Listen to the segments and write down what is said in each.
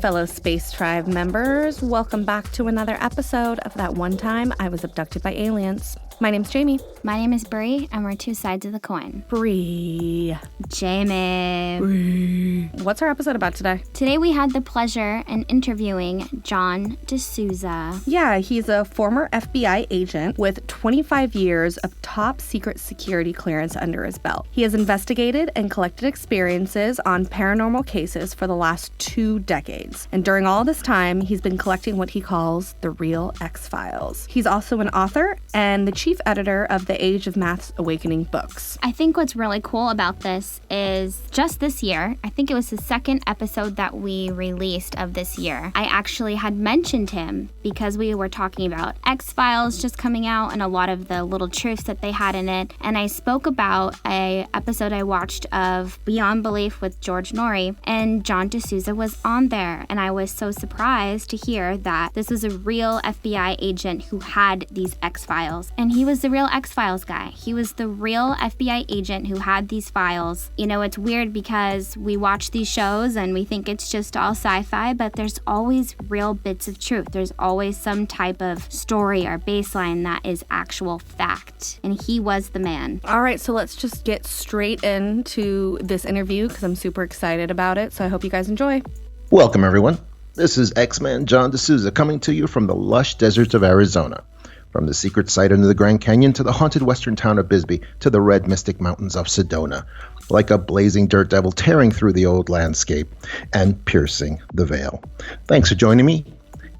fellow Space Tribe members. Welcome back to another episode of That One Time I Was Abducted by Aliens. My name's Jamie. My name is Bree, and we're two sides of the coin. Bree. Jamie. Bree. What's our episode about today? Today we had the pleasure in interviewing John Desouza. Yeah, he's a former FBI agent with 25 years of top secret security clearance under his belt. He has investigated and collected experiences on paranormal cases for the last 2 decades. And during all this time, he's been collecting what he calls the real X-Files. He's also an author and the chief editor of the Age of Math's Awakening books. I think what's really cool about this is just this year, I think it was the second episode that we released of this year, I actually had mentioned him because we were talking about X-Files just coming out and a lot of the little truths that they had in it. And I spoke about a episode I watched of Beyond Belief with George Norrie, and John Desouza was on there. And I was so surprised to hear that this was a real FBI agent who had these X-Files. And he was the real X-Files guy. He was the real FBI agent who had these files. You know, it's weird because we watch these shows and we think it's just all sci-fi, but there's always real bits of truth. There's always some type of story or baseline that is actual fact. And he was the man. All right, so let's just get straight into this interview because I'm super excited about it. So I hope you guys enjoy. Welcome, everyone. This is X-Man John Desouza coming to you from the lush deserts of Arizona. From the secret site under the Grand Canyon to the haunted western town of Bisbee to the red mystic mountains of Sedona, like a blazing dirt devil tearing through the old landscape and piercing the veil. Thanks for joining me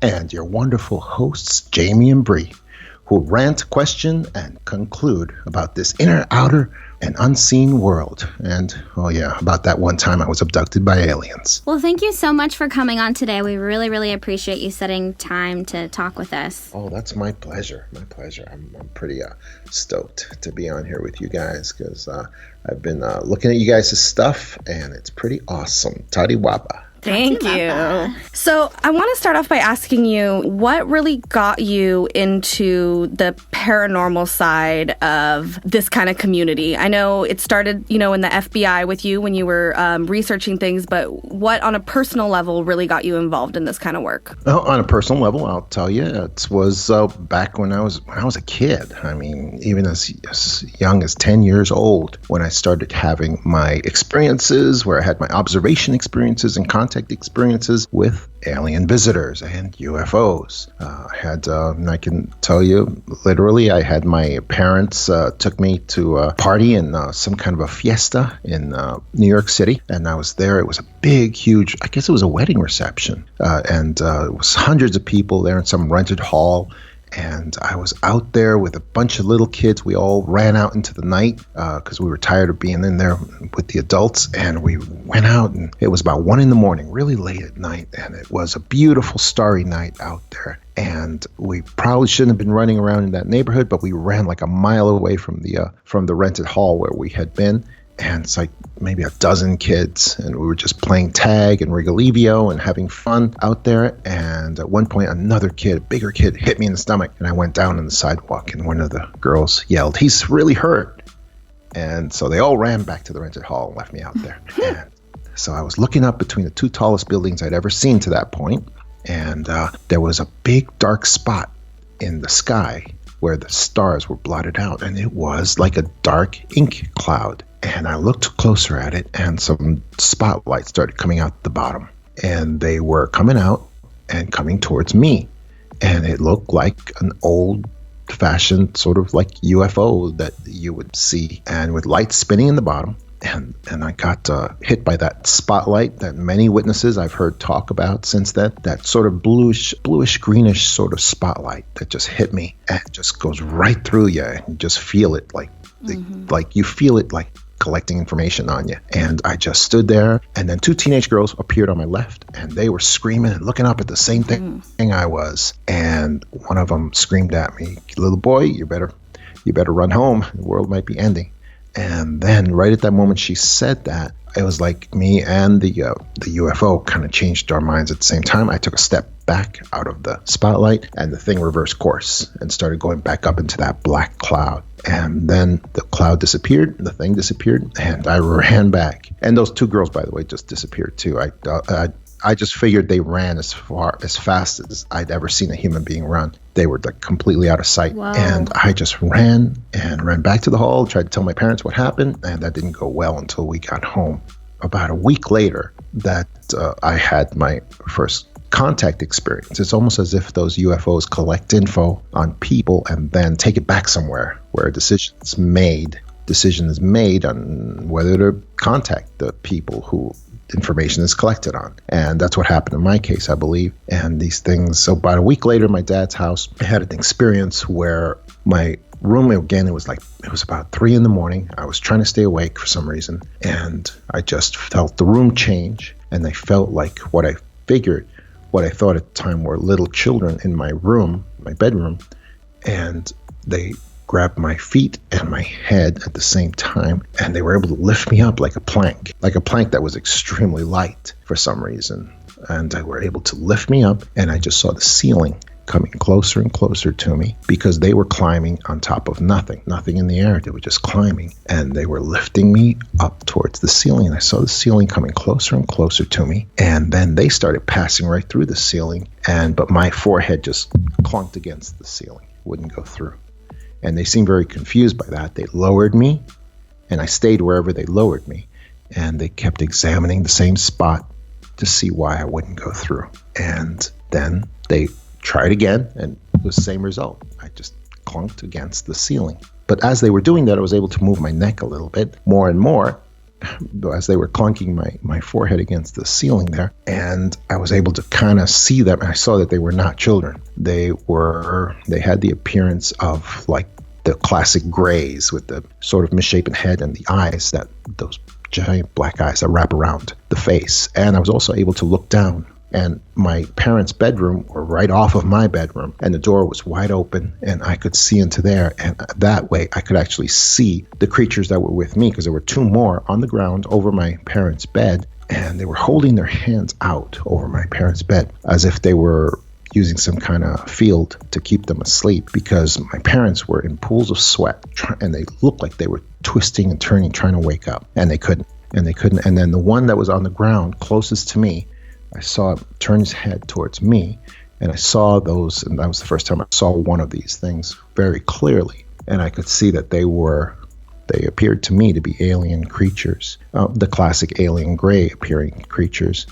and your wonderful hosts, Jamie and Bree, who rant, question, and conclude about this inner, outer, and unseen world. And, oh yeah, about that one time I was abducted by aliens. Well, thank you so much for coming on today. We really, really appreciate you setting time to talk with us. Oh, that's my pleasure. My pleasure. I'm pretty stoked to be on here with you guys because I've been looking at you guys' stuff, and it's pretty awesome. Totiwaba. Thank you. So I want to start off by asking you, what really got you into the paranormal side of this kind of community? I know it started, in the FBI with you when you were researching things, but what on a personal level really got you involved in this kind of work? Well, on a personal level, I'll tell you, it was back when I was a kid. I mean, even as young as 10 years old, when I started having my experiences, where I had my observation experiences and contact experiences with alien visitors and UFOs. I can tell you, literally, I had my parents took me to a party in some kind of a fiesta in New York City, and I was there. It was a big, huge, I guess it was a wedding reception, and it was hundreds of people there in some rented hall. And I was out there with a bunch of little kids. We all ran out into the night because we were tired of being in there with the adults. And we went out, and it was about 1 a.m, really late at night. And it was a beautiful starry night out there. And we probably shouldn't have been running around in that neighborhood, but we ran like a mile away from the rented hall where we had been. And it's like maybe a dozen kids, and we were just playing tag and Rigalevio and having fun out there. And at one point, another kid, a bigger kid, hit me in the stomach, and I went down on the sidewalk, and one of the girls yelled, "He's really hurt." And so they all ran back to the rented hall and left me out there. And so I was looking up between the 2 tallest buildings I'd ever seen to that point, and there was a big dark spot in the sky where the stars were blotted out, and it was like a dark ink cloud. And I looked closer at it, and some spotlights started coming out the bottom. And they were coming out and coming towards me. And it looked like an old-fashioned sort of like UFO that you would see, and with lights spinning in the bottom. And I got hit by that spotlight that many witnesses I've heard talk about since then, that sort of bluish, greenish sort of spotlight that just hit me and just goes right through you. And you just feel it like you feel it like collecting information on you. And I just stood there, and then 2 teenage girls appeared on my left, and they were screaming and looking up at the same thing I was. And one of them screamed at me, "Little boy, you better run home. The world might be ending." And then right at that moment she said that, it was like me and the UFO kind of changed our minds at the same time. I took a step back out of the spotlight, and the thing reversed course and started going back up into that black cloud. And then the cloud disappeared, the thing disappeared, and I ran back. And those 2 girls, by the way, just disappeared too. I I just figured they ran as fast as I'd ever seen a human being run. They were like completely out of sight. Whoa. And I just ran back to the hall, tried to tell my parents what happened, and that didn't go well until we got home. About a week later, that I had my first contact experience. It's almost as if those UFOs collect info on people and then take it back somewhere where a decision is made on whether to contact the people who information is collected on. And that's what happened in my case, I believe. And these things, so about a week later at my dad's house, I had an experience where my room, again, it was about 3 a.m. I was trying to stay awake for some reason, and I just felt the room change, and I felt like what I thought at the time were little children in my room, my bedroom, and they grabbed my feet and my head at the same time, and they were able to lift me up like a plank that was extremely light for some reason. And they were able to lift me up, and I just saw the ceiling coming closer and closer to me because they were climbing on top of nothing in the air. They were just climbing, and they were lifting me up towards the ceiling. And I saw the ceiling coming closer and closer to me, and then they started passing right through the ceiling, but my forehead just clunked against the ceiling, wouldn't go through. And they seemed very confused by that. They lowered me, and I stayed wherever they lowered me, and they kept examining the same spot to see why I wouldn't go through. And then they tried again, and it was the same result. I just clunked against the ceiling. But as they were doing that, I was able to move my neck a little bit more and more as they were clunking my forehead against the ceiling there. And I was able to kind of see them. I saw that they were not children. They had the appearance of like the classic grays with the sort of misshapen head and the eyes, those giant black eyes that wrap around the face. And I was also able to look down, and my parents' bedroom were right off of my bedroom, and the door was wide open, and I could see into there. And that way I could actually see the creatures that were with me, because there were 2 more on the ground over my parents' bed, and they were holding their hands out over my parents' bed as if they were using some kind of field to keep them asleep, because my parents were in pools of sweat, and they looked like they were twisting and turning, trying to wake up, and they couldn't. And then the one that was on the ground closest to me, I saw him turn his head towards me, and I saw those, and that was the first time I saw one of these things very clearly. And I could see that they appeared to me to be alien creatures, the classic alien gray appearing creatures.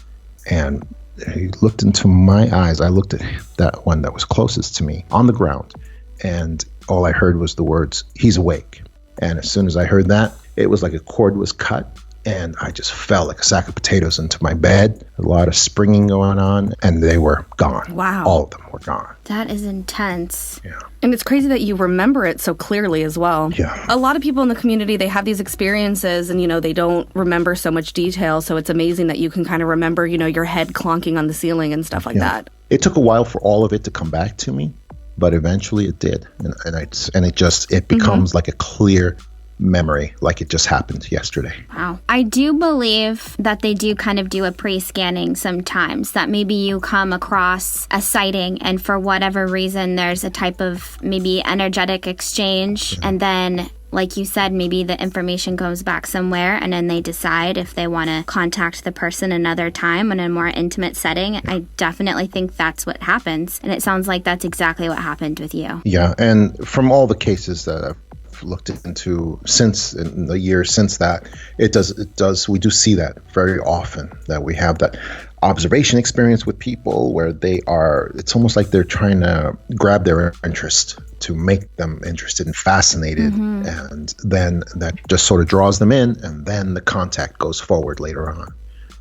And he looked into my eyes. I looked at that one that was closest to me on the ground, and all I heard was the words, "He's awake." And as soon as I heard that, it was like a cord was cut, and I just fell like a sack of potatoes into my bed. A lot of springing going on, and they were gone. Wow. All of them were gone. That is intense. Yeah. And it's crazy that you remember it so clearly as well. Yeah. A lot of people in the community, they have these experiences and, they don't remember so much detail. So it's amazing that you can kind of remember, your head clonking on the ceiling and stuff like that. It took a while for all of it to come back to me, but eventually it did. And it becomes like a clear memory, like it just happened yesterday. Wow. I do believe that they do kind of do a pre-scanning sometimes, that maybe you come across a sighting and for whatever reason there's a type of maybe energetic exchange, and then like you said, maybe the information goes back somewhere, and then they decide if they want to contact the person another time in a more intimate setting. I definitely think that's what happens, and it sounds like that's exactly what happened with you. Yeah, and from all the cases that I've looked into in the years since that, we do see that very often, that we have that observation experience with people where it's almost like they're trying to grab their interest, to make them interested and fascinated, and then that just sort of draws them in, and then the contact goes forward later on.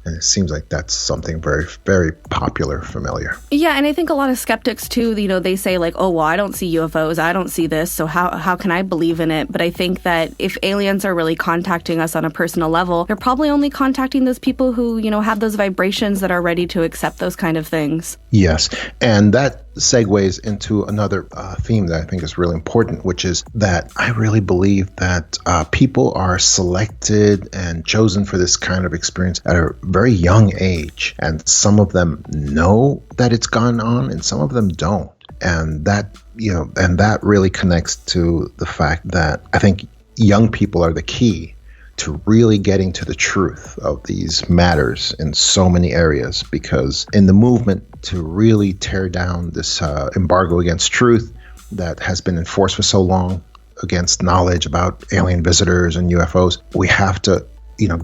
And it seems like that's something very, very popular, familiar. Yeah, and I think a lot of skeptics, too, they say, like, oh, well, I don't see UFOs, I don't see this, so how can I believe in it? But I think that if aliens are really contacting us on a personal level, they're probably only contacting those people who, have those vibrations that are ready to accept those kind of things. Yes, and that segues into another theme that I think is really important, which is that I really believe that people are selected and chosen for this kind of experience at a very young age, and some of them know that it's gone on and some of them don't. And that really connects to the fact that I think young people are the key to really getting to the truth of these matters in so many areas, because in the movement to really tear down this embargo against truth that has been enforced for so long against knowledge about alien visitors and UFOs, we have to,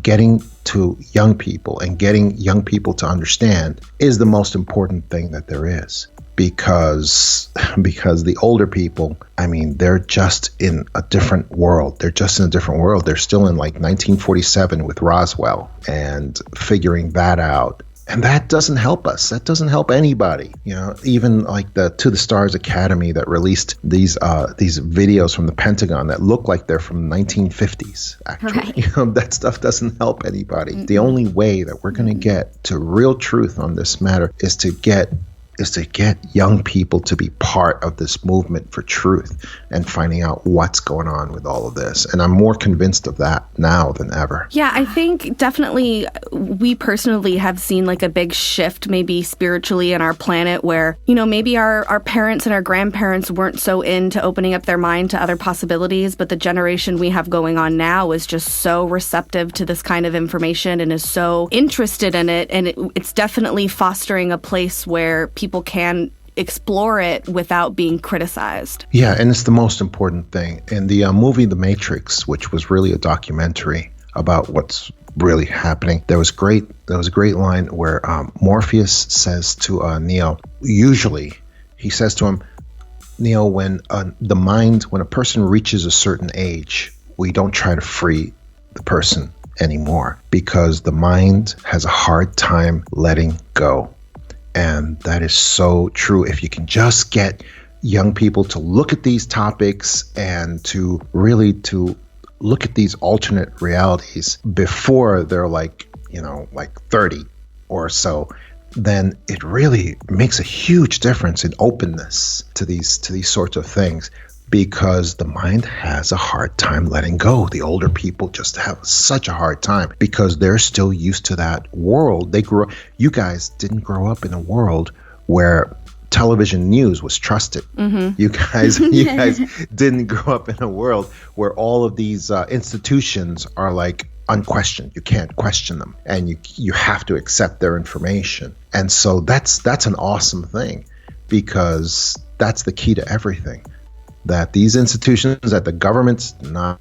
getting to young people and getting young people to understand is the most important thing that there is. Because the older people, they're just in a different world. They're still in like 1947 with Roswell and figuring that out. And that doesn't help us. That doesn't help anybody. Even like the To the Stars Academy that released these videos from the Pentagon that look like they're from 1950s, actually. Right. That stuff doesn't help anybody. Mm-hmm. The only way that we're going to get to real truth on this matter is to get young people to be part of this movement for truth and finding out what's going on with all of this. And I'm more convinced of that now than ever. Yeah, I think definitely we personally have seen like a big shift maybe spiritually in our planet where, maybe our parents and our grandparents weren't so into opening up their mind to other possibilities, but the generation we have going on now is just so receptive to this kind of information and is so interested in it. And it's definitely fostering a place where people can explore it without being criticized. Yeah, and it's the most important thing. In the movie The Matrix, which was really a documentary about what's really happening, there was a great line where Morpheus says to Neo, usually he says to him, Neo, when a person reaches a certain age, we don't try to free the person anymore because the mind has a hard time letting go. And that is so true. If you can just get young people to look at these topics and to look at these alternate realities before they're like 30 or so, then it really makes a huge difference in openness to these sorts of things, because the mind has a hard time letting go. The older people just have such a hard time because they're still used to that world. You guys didn't grow up in a world where television news was trusted. Mm-hmm. You guys didn't grow up in a world where all of these institutions are like unquestioned. You can't question them, and you have to accept their information. And so that's an awesome thing, because that's the key to everything. That these institutions, that the government's not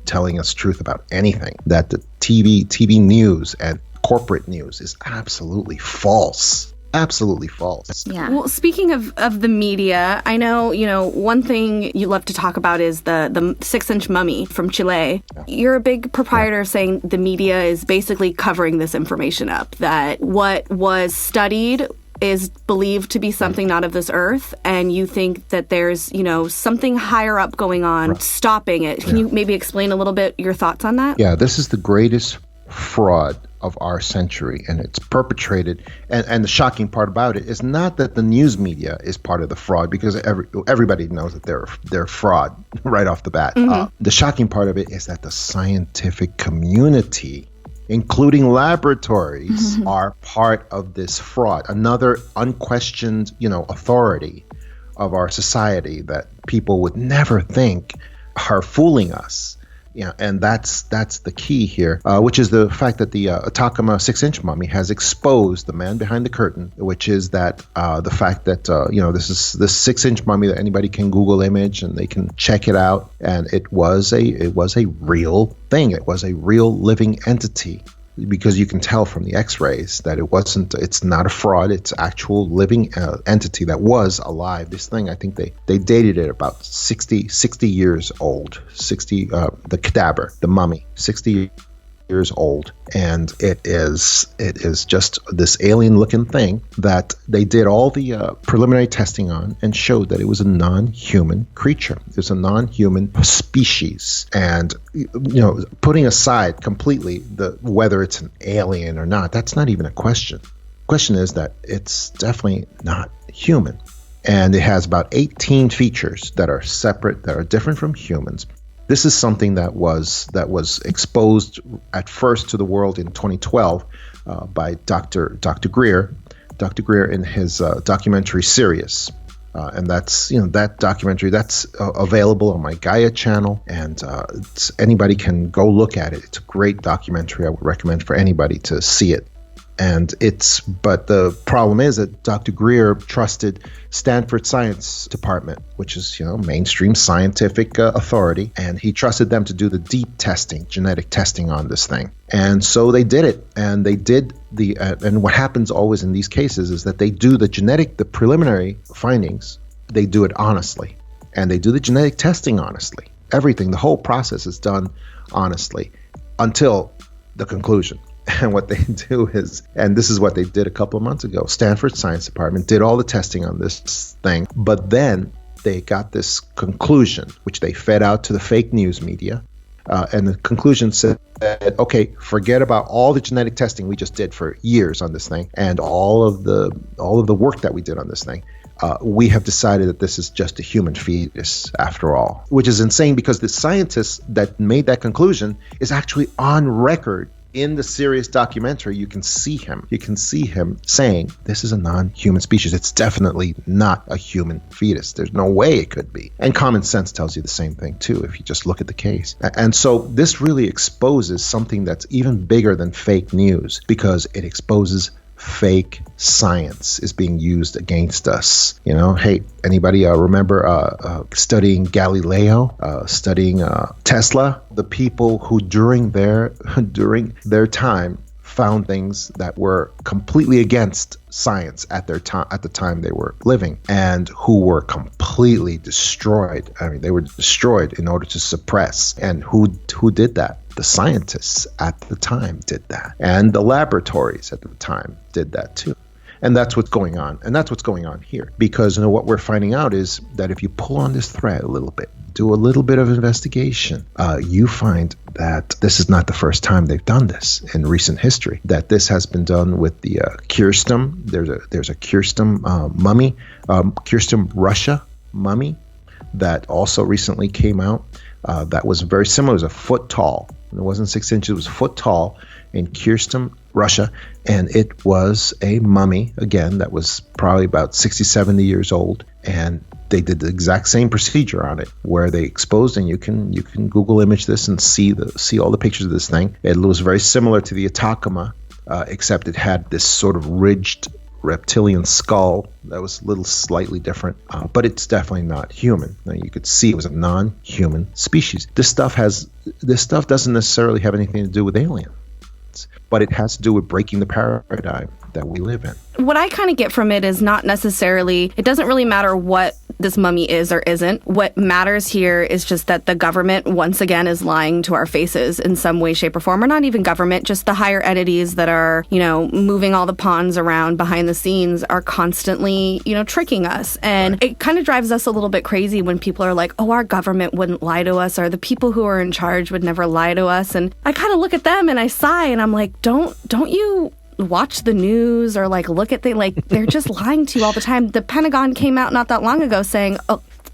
telling us truth about anything, that the TV news and corporate news is absolutely false. Absolutely false. Yeah. Well, speaking of the media, I know, one thing you love to talk about is the 6-inch mummy from Chile. Yeah. You're a big proprietor saying the media is basically covering this information up, that what was studied is believed to be something not of this earth, and you think that there's, something higher up going on, stopping it. Can you maybe explain a little bit your thoughts on that? Yeah, this is the greatest fraud of our century, and it's perpetrated. And the shocking part about it is not that the news media is part of the fraud, because everybody knows that they're fraud right off the bat. Mm-hmm. The shocking part of it is that the scientific community, including laboratories, are part of this fraud. Another unquestioned, authority of our society that people would never think are fooling us. Yeah, and that's the key here, which is the fact that the Atacama 6-inch mummy has exposed the man behind the curtain, which is that the fact that this is this 6-inch mummy that anybody can Google image and they can check it out, and it was a real thing. It was a real living entity, because you can tell from the x-rays that it's not a fraud. It's actual living entity that was alive. This thing, I think they dated it about 60 years old. The cadaver, the mummy, 60 years old, and it is just this alien looking thing that they did all the preliminary testing on and showed that it was a non-human creature. It was a non-human species. And putting aside completely whether it's an alien or not, that's not even a question. The question is that it's definitely not human, and it has about 18 features that are separate, that are different from humans. This is something that was exposed at first to the world in 2012 by Dr. Greer. Dr. Greer in his documentary Sirius. And that's, that documentary, that's available on my Gaia channel, and anybody can go look at it. It's a great documentary. I would recommend for anybody to see it. But the problem is that Dr. Greer trusted Stanford Science Department, which is, mainstream scientific authority, and he trusted them to do the deep testing, genetic testing on this thing. And so they did it, and they did and what happens always in these cases is that they do the preliminary findings, they do it honestly, and they do the genetic testing honestly. Everything, the whole process is done honestly until the conclusion. And what they do is, and this is what they did a couple of months ago, Stanford Science Department did all the testing on this thing, but then they got this conclusion, which they fed out to the fake news media. And the conclusion said, okay, forget about all the genetic testing we just did for years on this thing and all of the work that we did on this thing. We have decided that this is just a human fetus after all, which is insane because the scientist that made that conclusion is actually on record. In the Sirius documentary, you can see him saying, this is a non-human species. It's definitely not a human fetus. There's no way it could be. And common sense tells you the same thing, too, if you just look at the case. And so this really exposes something that's even bigger than fake news, because it exposes fake science is being used against us. Hey, anybody remember studying Galileo, studying Tesla? The people who during their time found things that were completely against science at the time they were living, and who were completely destroyed. I mean, they were destroyed in order to suppress. And who did that? The scientists at the time did that, and the laboratories at the time did that too. And that's what's going on. And that's what's going on here. Because what we're finding out is that if you pull on this thread a little bit, do a little bit of investigation, you find that this is not the first time they've done this in recent history. That this has been done with the Kyrstum. There's a Kyrstum mummy, Kyrstum Russia mummy that also recently came out. That was very similar. It was a foot tall. It wasn't 6 inches. It was a foot tall in Kyrstum, Russia. And it was a mummy, again, that was probably about 60, 70 years old. And they did the exact same procedure on it, where they exposed, and you can Google image this and see all the pictures of this thing. It was very similar to the Atacama, except it had this sort of ridged reptilian skull that was a little slightly different, but it's definitely not human. Now, you could see it was a non-human species. This stuff doesn't necessarily have anything to do with aliens, but it has to do with breaking the paradigm that we live in. What I kind of get from it is not necessarily, it doesn't really matter what this mummy is or isn't. What matters here is just that the government, once again, is lying to our faces in some way, shape, or form. Or not even government, just the higher entities that are, moving all the pawns around behind the scenes are constantly, tricking us. And right. It kind of drives us a little bit crazy when people are like, oh, our government wouldn't lie to us, or the people who are in charge would never lie to us. And I kind of look at them and I sigh and I'm like, don't you watch the news or look at they're just lying to you all the time. The Pentagon came out not that long ago saying,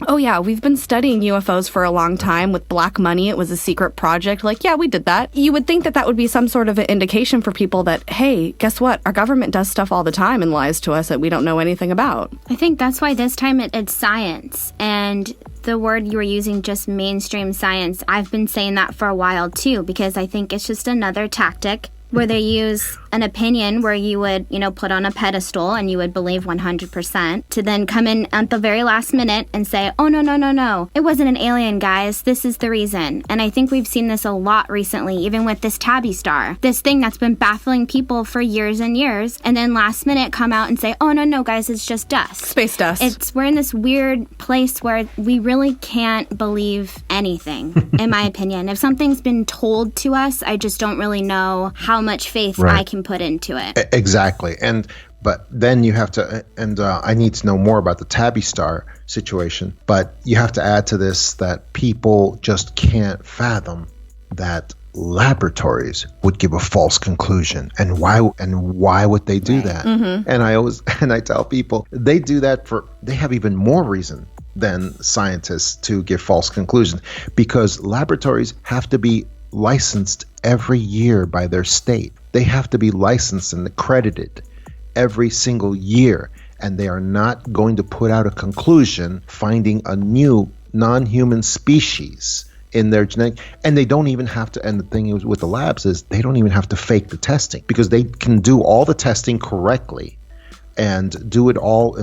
oh yeah, we've been studying UFOs for a long time with black money. It was a secret project. Yeah, we did that. You would think that would be some sort of an indication for people that, hey, guess what? Our government does stuff all the time and lies to us that we don't know anything about. I think that's why this time it's science. And the word you were using, just mainstream science, I've been saying that for a while too, because I think it's just another tactic where they use an opinion where you would, put on a pedestal and you would believe 100%, to then come in at the very last minute and say, oh, no. It wasn't an alien, guys. This is the reason. And I think we've seen this a lot recently, even with this Tabby star. This thing that's been baffling people for years and years, and then last minute come out and say, oh, no, guys, it's just dust. Space dust. We're in this weird place where we really can't believe anything, in my opinion. If something's been told to us, I just don't really know how much faith I can put into it. Exactly. But then you have to, and I need to know more about the Tabby star situation, but you have to add to this that people just can't fathom that laboratories would give a false conclusion. And why would they do that? Mm-hmm. And I tell people they do that they have even more reason than scientists to give false conclusions, because laboratories have to be licensed every year by their state. They have to be licensed and accredited every single year. and they are not going to put out a conclusion finding a new non-human species in their genetic, and they don't even have to, and the thing is with the labs is they don't even have to fake the testing, because they can do all the testing correctly and do it all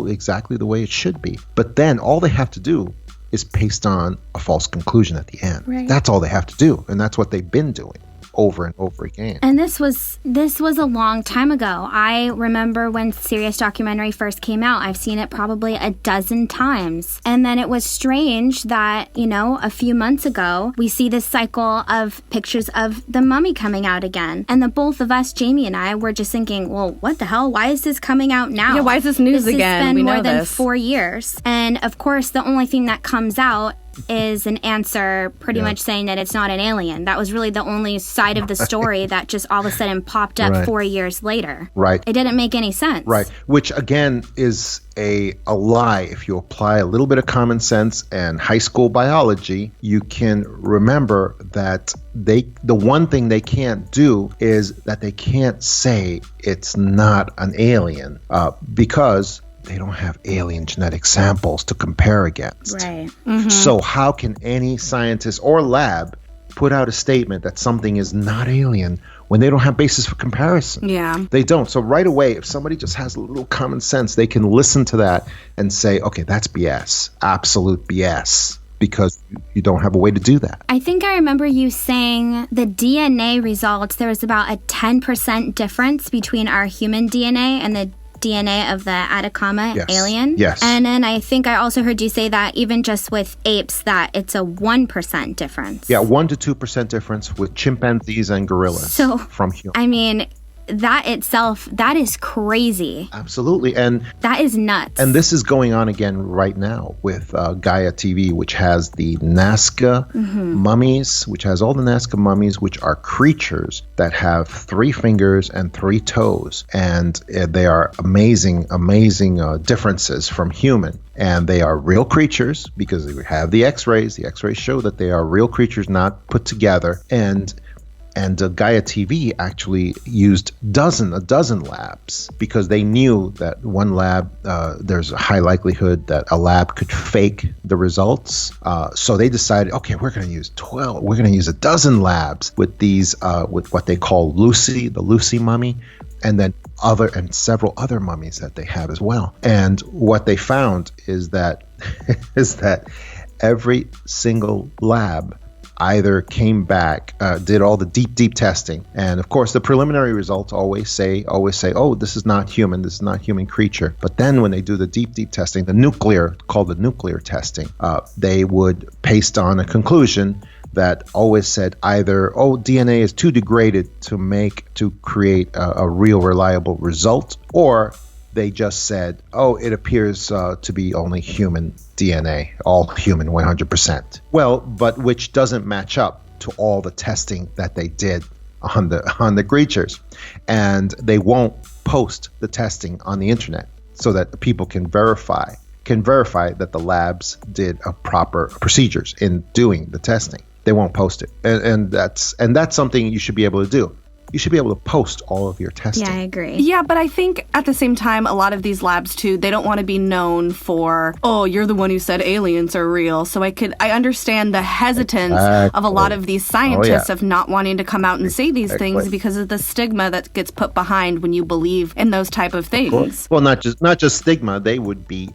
exactly the way it should be. But then all they have to do is paste on a false conclusion at the end. Right. That's all they have to do, and that's what they've been doing over and over again. And this was a long time ago. I remember when Sirius documentary first came out. I've seen it probably a dozen times. And then it was strange that, a few months ago, we see this cycle of pictures of the mummy coming out again. And the both of us, Jamie and I, were just thinking, well, what the hell? Why is this coming out now? Yeah, why is this news again? It's been we know more than this. 4 years. And of course, the only thing that comes out is an answer pretty much saying that it's not an alien. That was really the only side of the story that just all of a sudden popped up 4 years later. Right. It didn't make any sense. Right. Which, again, is a lie. If you apply a little bit of common sense and high school biology, you can remember that the one thing they can't do is that they can't say it's not an alien because they don't have alien genetic samples to compare against. Right. Mm-hmm. So how can any scientist or lab put out a statement that something is not alien when they don't have basis for comparison? Yeah. They don't. So right away, if somebody just has a little common sense, they can listen to that and say, okay, that's BS, absolute BS, because you don't have a way to do that. I think I remember you saying the DNA results, there was about a 10% difference between our human DNA and the DNA of the Atacama alien. Yes. And then I think I also heard you say that even just with apes, that it's a 1% difference. Yeah, 1 to 2% difference with chimpanzees and gorillas from humans. I mean, that itself, that is crazy. Absolutely. And that is nuts. And this is going on again right now with Gaia TV, which has the Nazca mummies, which has all the Nazca mummies, which are creatures that have 3 fingers and 3 toes. And they are amazing differences from human. And they are real creatures because they have the X-rays. The X-rays show that they are real creatures, not put together. And Gaia TV actually used a dozen labs because they knew that one lab, there's a high likelihood that a lab could fake the results. So they decided, okay, we're going to use 12. We're going to use a dozen labs with these, with what they call Lucy, the Lucy mummy, and then several other mummies that they have as well. And what they found is that every single lab either came back, did all the deep testing, and of course the preliminary results always say, oh, this is not human creature. But then when they do the deep testing, the nuclear testing, they would paste on a conclusion that always said either, oh, DNA is too degraded to create a real reliable result, or they just said, oh, it appears to be only human DNA, all human 100%. Well, but which doesn't match up to all the testing that they did on the creatures. And they won't post the testing on the internet so that people can verify that the labs did a proper procedures in doing the testing. They won't post it. And that's something you should be able to do. You should be able to post all of your testing. Yeah, I agree. Yeah, but I think at the same time, a lot of these labs too, they don't want to be known for, oh, you're the one who said aliens are real. So I understand the hesitance of a lot of these scientists of not wanting to come out and say these things because of the stigma that gets put behind when you believe in those type of things. Well, not just stigma. They would be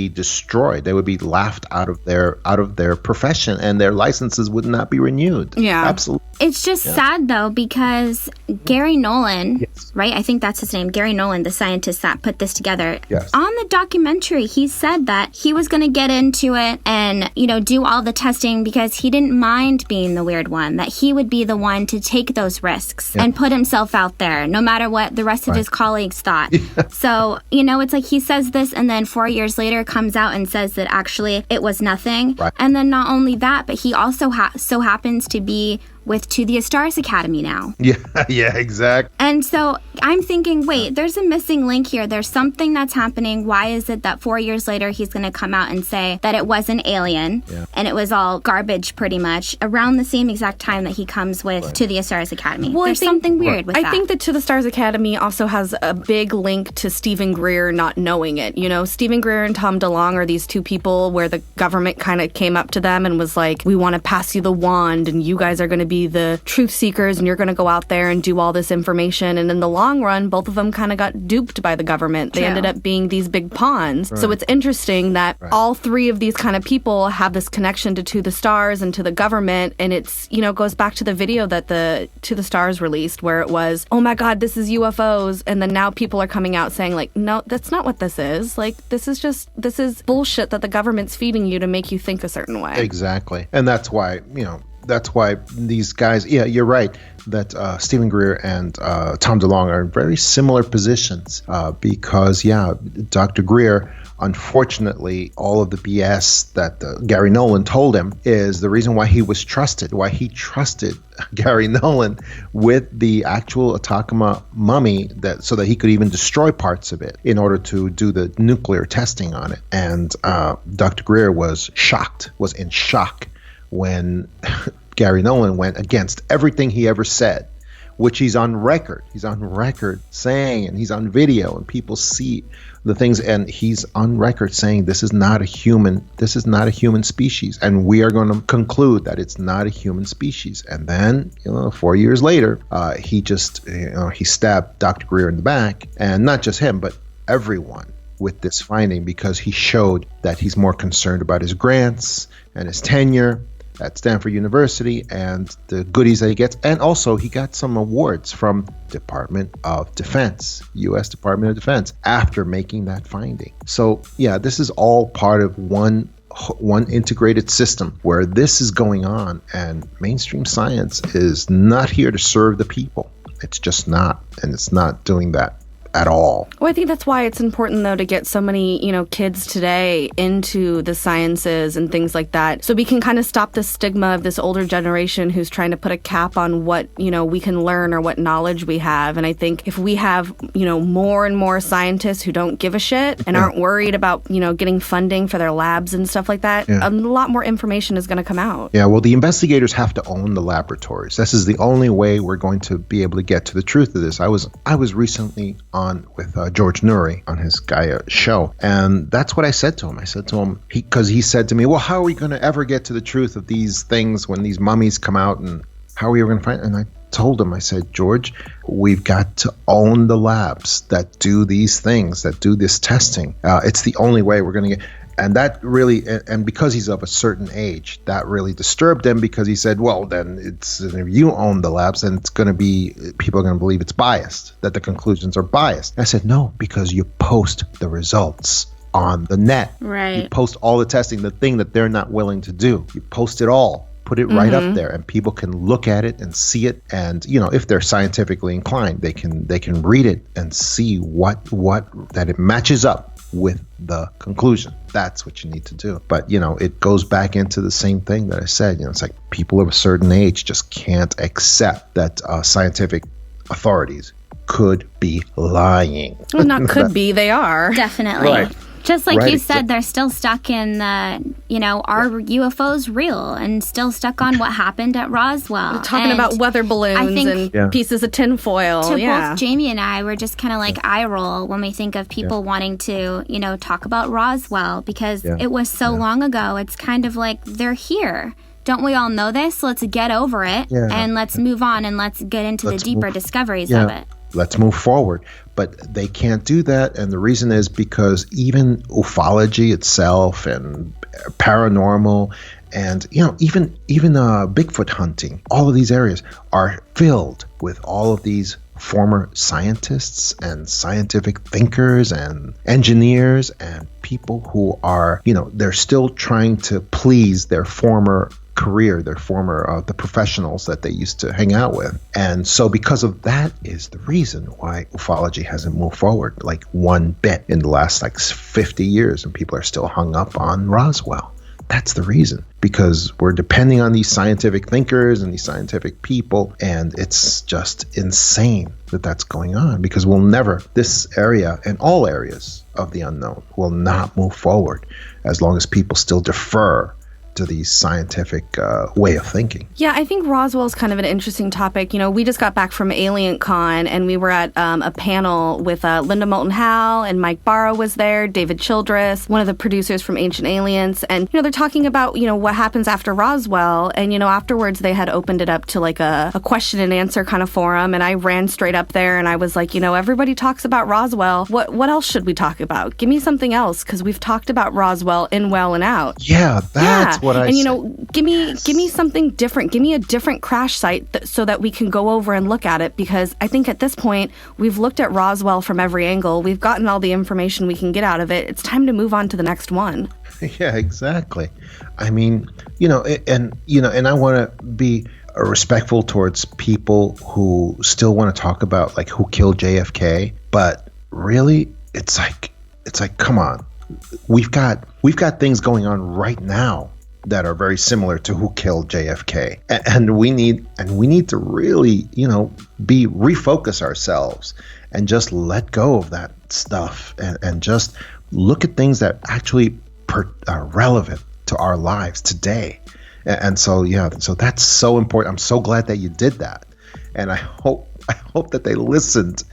destroyed. They would be laughed out of their profession, and their licenses would not be renewed. Yeah, absolutely. It's just sad though, because Gary Nolan, right? I think that's his name, Gary Nolan, the scientist that put this together. Yes. On the documentary, he said that he was going to get into it and, do all the testing because he didn't mind being the weird one, that he would be the one to take those risks and put himself out there, no matter what the rest of his colleagues thought. So, it's like he says this and then 4 years later comes out and says that actually it was nothing. Right. And then not only that, but he also so happens to be with To the Stars Academy now. Yeah, exactly. And so I'm thinking, wait, there's a missing link here. There's something that's happening. Why is it that 4 years later he's going to come out and say that it was an alien and it was all garbage pretty much around the same exact time that he comes with To the Stars Academy? Well, there's something weird with that. I think that To the Stars Academy also has a big link to Stephen Greer not knowing it. You know, Stephen Greer and Tom DeLonge are these two people where the government kind of came up to them and was like, we want to pass you the wand and you guys are going to be the truth seekers and you're going to go out there and do all this information. And in the long run, both of them kind of got duped by the government. They ended up being these big pawns. Right. So it's interesting that all three of these kind of people have this connection to the Stars and to the government. And it's, you know, goes back to the video that the To the Stars released where it was, oh my God, this is UFOs. And then now people are coming out saying like, no, that's not what this is. Like, this is bullshit that the government's feeding you to make you think a certain way. Exactly. And that's why, that's why these guys, you're right, that Stephen Greer and Tom DeLonge are in very similar positions because, Dr. Greer, unfortunately, all of the BS that Gary Nolan told him is the reason why he trusted Gary Nolan with the actual Atacama mummy so that he could even destroy parts of it in order to do the nuclear testing on it. And Dr. Greer was in shock when Gary Nolan went against everything he ever said, which he's on record. He's on record saying, and he's on video, and people see the things, and he's on record saying this is not a human species, and we are going to conclude that it's not a human species. And then, 4 years later, he stabbed Dr. Greer in the back, and not just him, but everyone with this finding, because he showed that he's more concerned about his grants and his tenure at Stanford University and the goodies that he gets. And also he got some awards from Department of Defense, U.S. Department of Defense, after making that finding. So this is all part of one integrated system where this is going on, and mainstream science is not here to serve the people. It's just not, and it's not doing that at all. Well, I think that's why it's important, though, to get so many, kids today into the sciences and things like that, so we can kind of stop the stigma of this older generation who's trying to put a cap on what, we can learn or what knowledge we have. And I think if we have, more and more scientists who don't give a shit and aren't worried about, getting funding for their labs and stuff like that, a lot more information is going to come out. Yeah, well, the investigators have to own the laboratories. This is the only way we're going to be able to get to the truth of this. I was recently on with George Nuri on his Gaia show, and that's what I said to him. I said to him, because he said to me, well, how are we going to ever get to the truth of these things when these mummies come out, and how are we ever going to find it? And I told him, I said, George, we've got to own the labs that do these things, that do this testing. It's the only way we're going to get. And that really, and because he's of a certain age, that really disturbed him, because he said, well, then if you own the labs, then people are going to believe it's biased, that the conclusions are biased. I said, no, because you post the results on the net. Right. You post all the testing, the thing that they're not willing to do. You post it all. Put it right up there, and people can look at it and see it. And if they're scientifically inclined, they can read it and see what that it matches up with the conclusion. That's what you need to do. But it goes back into the same thing that I said. It's like people of a certain age just can't accept that scientific authorities could be lying. Well, not could be, they are. Definitely. Right. Just like you said, they're still stuck in the, are UFOs real, and still stuck on what happened at Roswell. We're talking about weather balloons and pieces of tinfoil. Both Jamie and I were just kind of like eye roll when we think of people wanting to, talk about Roswell, because it was so long ago. It's kind of like they're here. Don't we all know this? Let's get over it and let's move on, and let's get into the deeper discoveries of it. Let's move forward. But they can't do that, and the reason is because even ufology itself and paranormal and even Bigfoot hunting, all of these areas are filled with all of these former scientists and scientific thinkers and engineers and people who are, they're still trying to please their former career, their former the professionals that they used to hang out with. And so because of that is the reason why ufology hasn't moved forward like one bit in the last 50 years, and people are still hung up on Roswell. That's the reason, because we're depending on these scientific thinkers and these scientific people, and it's just insane that that's going on, because this area and all areas of the unknown will not move forward as long as people still defer to the scientific way of thinking. Yeah, I think Roswell is kind of an interesting topic. We just got back from Alien Con, and we were at a panel with Linda Moulton Howe, and Mike Barrow was there, David Childress, one of the producers from Ancient Aliens, and they're talking about what happens after Roswell, and afterwards they had opened it up to like a question and answer kind of forum, and I ran straight up there and I was like, everybody talks about Roswell. What else should we talk about? Give me something else, because we've talked about Roswell in, well, and out. Yeah, that's what I and said. give me something different. Give me a different crash site so that we can go over and look at it, because I think at this point we've looked at Roswell from every angle. We've gotten all the information we can get out of it. It's time to move on to the next one. Yeah, exactly. I mean, and I want to be respectful towards people who still want to talk about like who killed JFK, but really it's like come on. We've got things going on right now that are very similar to who killed JFK, and we need to really refocus ourselves and just let go of that stuff and just look at things that actually are relevant to our lives today. And so that's so important. I'm so glad that you did that, and I hope that they listened.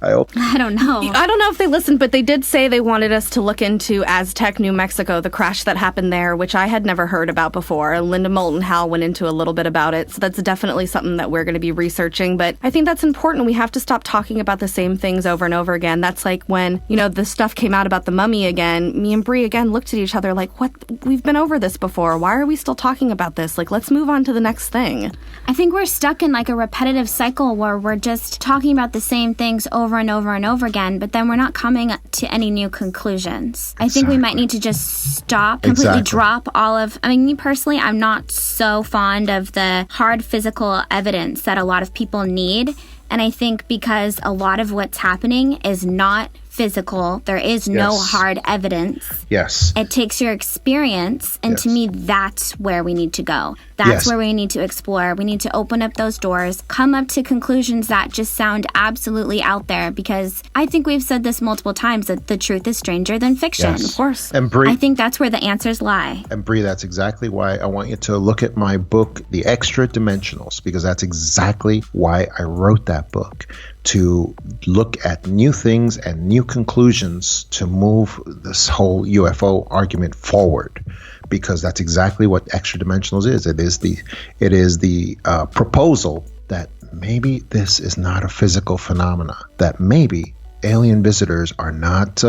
I don't know. I don't know if they listened, but they did say they wanted us to look into Aztec, New Mexico, the crash that happened there, which I had never heard about before. Linda Moulton Howe went into a little bit about it, so that's definitely something that we're going to be researching. But I think that's important. We have to stop talking about the same things over and over again. That's like when, the stuff came out about the mummy again. Me and Bree again looked at each other like, what? We've been over this before. Why are we still talking about this? Like, let's move on to the next thing. I think we're stuck in like a repetitive cycle where we're just talking about the same things over and over and over again, but then we're not coming to any new conclusions. I think we might need to just stop, completely drop all of, me personally, I'm not so fond of the hard physical evidence that a lot of people need. And I think because a lot of what's happening is not physical, there is no hard evidence. Yes. It takes your experience, and to me, that's where we need to go. That's where we need to explore. We need to open up those doors, come up to conclusions that just sound absolutely out there, because I think we've said this multiple times that the truth is stranger than fiction. Yes. Of course. And Bree, I think that's where the answers lie. And Bree, that's exactly why I want you to look at my book, The Extra-Dimensionals, because that's exactly why I wrote that book, to look at new things and new conclusions to move this whole UFO argument forward, because that's exactly what Extra-Dimensionals is. It is the proposal that maybe this is not a physical phenomena, that maybe alien visitors are not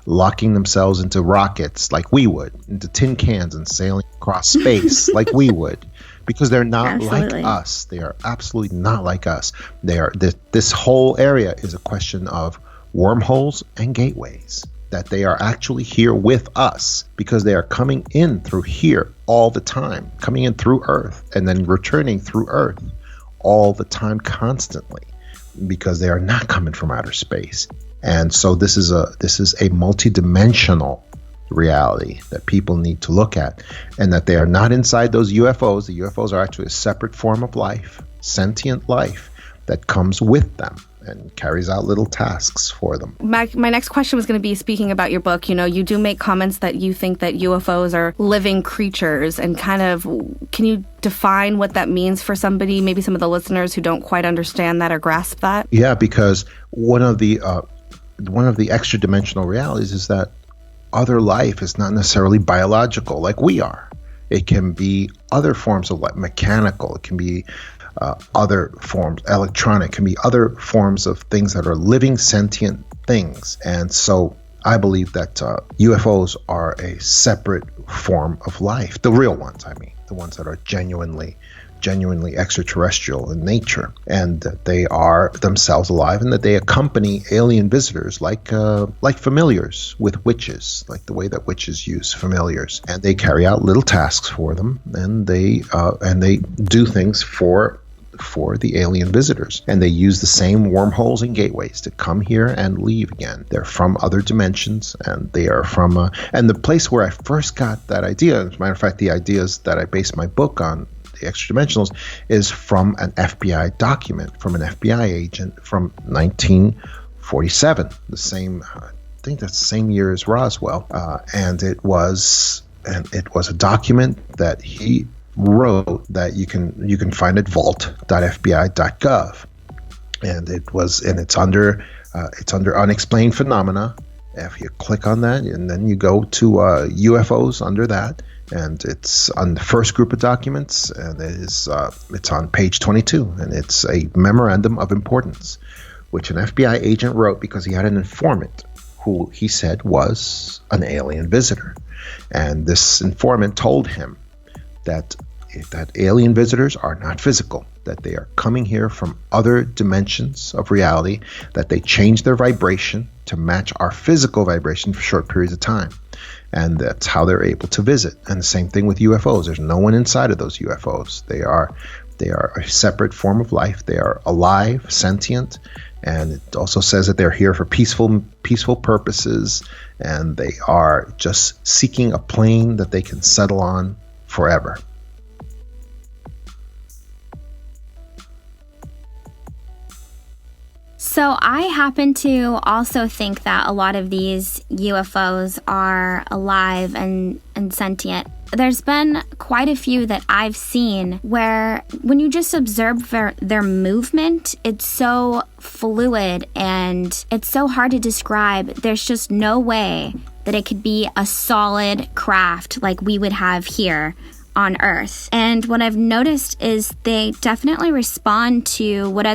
locking themselves into rockets like we would, into tin cans and sailing across space like we would. Because they're not like us. They are absolutely not like us. They are. This whole area is a question of wormholes and gateways. That they are actually here with us, because they are coming in through here all the time, coming in through Earth and then returning through Earth all the time, constantly, because they are not coming from outer space. And so this is a multidimensional reality that people need to look at, and that they are not inside those UFOs. The UFOs are actually a separate form of life, sentient life, that comes with them and carries out little tasks for them. My next question was going to be, speaking about your book, you do make comments that you think that UFOs are living creatures, and kind of, can you define what that means for somebody, maybe some of the listeners who don't quite understand that or grasp that? Yeah, because one of the extra-dimensional realities is that other life is not necessarily biological like we are. It can be other forms of life, mechanical. It can be other forms, electronic. It can be other forms of things that are living, sentient things. And so I believe that UFOs are a separate form of life. The real ones, the ones that are genuinely extraterrestrial in nature, and that they are themselves alive, and that they accompany alien visitors like familiars with witches, like the way that witches use familiars, and they carry out little tasks for them, and they do things for for the alien visitors. And they use the same wormholes and gateways to come here and leave again. They're from other dimensions, and they are from, and the place where I first got that idea, as a matter of fact, the ideas that I based my book on, the Extra-Dimensionals, is from an FBI document, from an FBI agent from 1947, the same, I think that's the same year as Roswell, and it was a document that he wrote that you can find at vault.fbi.gov, and it's under unexplained phenomena. If you click on that, and then you go to UFOs under that, and it's on the first group of documents, and it's on page 22, and it's a memorandum of importance, which an FBI agent wrote because he had an informant who he said was an alien visitor, and this informant told him that alien visitors are not physical, that they are coming here from other dimensions of reality, that they change their vibration to match our physical vibration for short periods of time. And that's how they're able to visit. And the same thing with UFOs. There's no one inside of those UFOs. They are a separate form of life. They are alive, sentient, and it also says that they're here for peaceful purposes, and they are just seeking a plane that they can settle on forever. So I happen to also think that a lot of these UFOs are alive and sentient. There's been quite a few that I've seen where when you just observe their movement, it's so fluid and it's so hard to describe. There's just no way that it could be a solid craft like we would have here on Earth. And what I've noticed is they definitely respond to what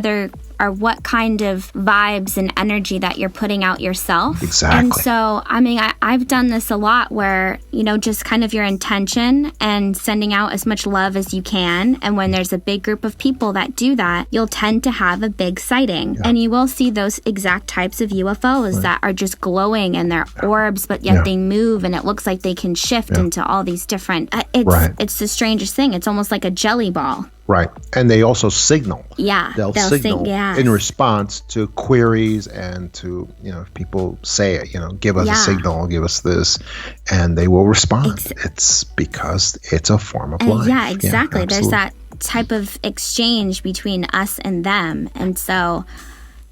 kind of vibes and energy that you're putting out yourself. Exactly. And so, I mean, I've done this a lot where, just kind of your intention and sending out as much love as you can. And when there's a big group of people that do that, you'll tend to have a big sighting. Yeah. And you will see those exact types of UFOs that are just glowing and they're orbs, but yet they move and it looks like they can shift into all these different... It's the strangest thing. It's almost like a jelly ball. Right. And they also signal. Yeah. They'll signal in response to queries and to, if people say, give us a signal, give us this, and they will respond. It's because it's a form of life. Yeah, exactly. Yeah, there's that type of exchange between us and them. And so,